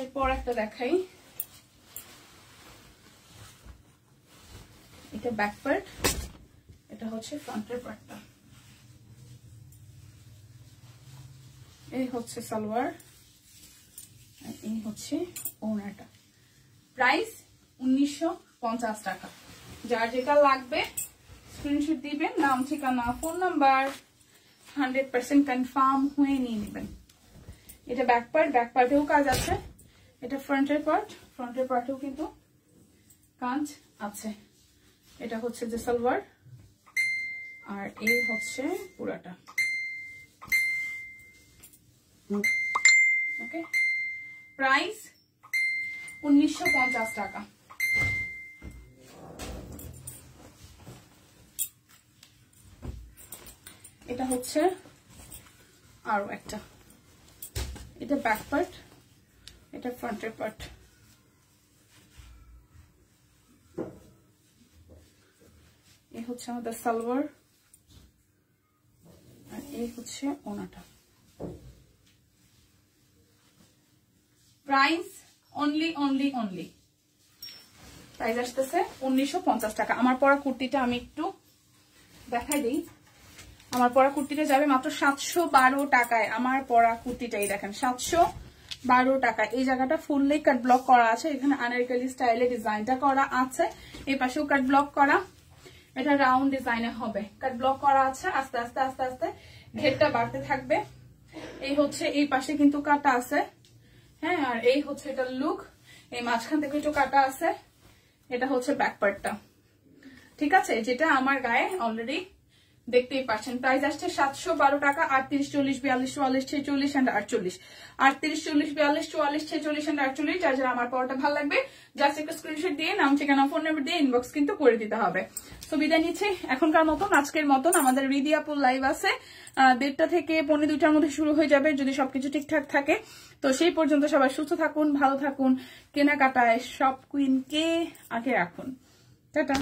এরপর একটা দেখাই, এটা ব্যাক পার্ট, এটা হচ্ছে ফ্রন্টের পার্টটা। এই হচ্ছে সালোয়ার আর এই হচ্ছে ওড়নাটা। প্রাইস 1950 টাকা। যার যেটা লাগবে স্ক্রিনশট দিবেন, নাম ঠিকানা ফোন নাম্বার 100% কনফার্ম হয়ে নিয়ে নেবেন। এটা ব্যাক পার্টেও কাজ আছে, এটা ফ্রন্টের পার্টেও কিন্তু কাজ আছে। এটা হচ্ছে যে সালোয়ার, আর এই হচ্ছে পুরাটা। ওকে, প্রাইস 1950 টাকা। এটা হচ্ছে আরো একটা, এটা ব্যাক পার্ট, এটা ফ্রন্টের পার্ট। এই হচ্ছে আমাদের সালোয়ার, আর এই হচ্ছে ওনাটা। প্রাইস অনলি প্রাইস আসতেছে 1950 টাকা। আমার পরা কুর্তিটা আমি একটু দেখাই দিই। আমার পরা কুর্তিটা যাবে মাত্র 712 টাকায়। আমার পরা কুর্তিটাই দেখেন 712 টাকা। এই জায়গাটা ফুললি কাট ব্লক করা আছে, এখানে আনারকলি স্টাইলে ডিজাইনটা করা আছে, এই পাশেও কাট ব্লক করা, এটা রাউন্ড ডিজাইনে হবে, কাট ব্লক করা আছে। আস্তে আস্তে আস্তে আস্তে ঘেরটা বাড়তে থাকবে। এই হচ্ছে এই পাশে কিন্তু কাটা আছে, হ্যাঁ, আর এই হচ্ছে এটা লুক, এই মাঝখান থেকে একটু কাটা আছে। এটা হচ্ছে ব্যাক পার্টটা, ঠিক আছে, যেটা আমার গায়ে অলরেডি দেখতেই পাচ্ছেন। প্রাইস আসছে 712 টাকা। 38, 40, 42, 44, 46 এন্ড 48, 38, 40, 42, 44, 46 এন্ড 48। যার যার আমার পরটা ভালো লাগবে জাস্ট একটা স্ক্রিনশট দিয়ে নাম, ঠিকানা, ফোন নাম্বার দিয়ে ইনবক্স কিন্তু করে দিতে হবে। সো বিদায় নিচ্ছি এখনকার মতন, আজকের মতন। আমাদের রিদি আপুর লাইভ আছে 1:30 থেকে 1:45-র মধ্যে শুরু হয়ে যাবে, যদি সবকিছু ঠিকঠাক থাকে। তো সেই পর্যন্ত সবাই সুস্থ থাকুন, ভালো থাকুন, কেনাকাটায় সব কুইনকে আগে রাখুন। টাটা।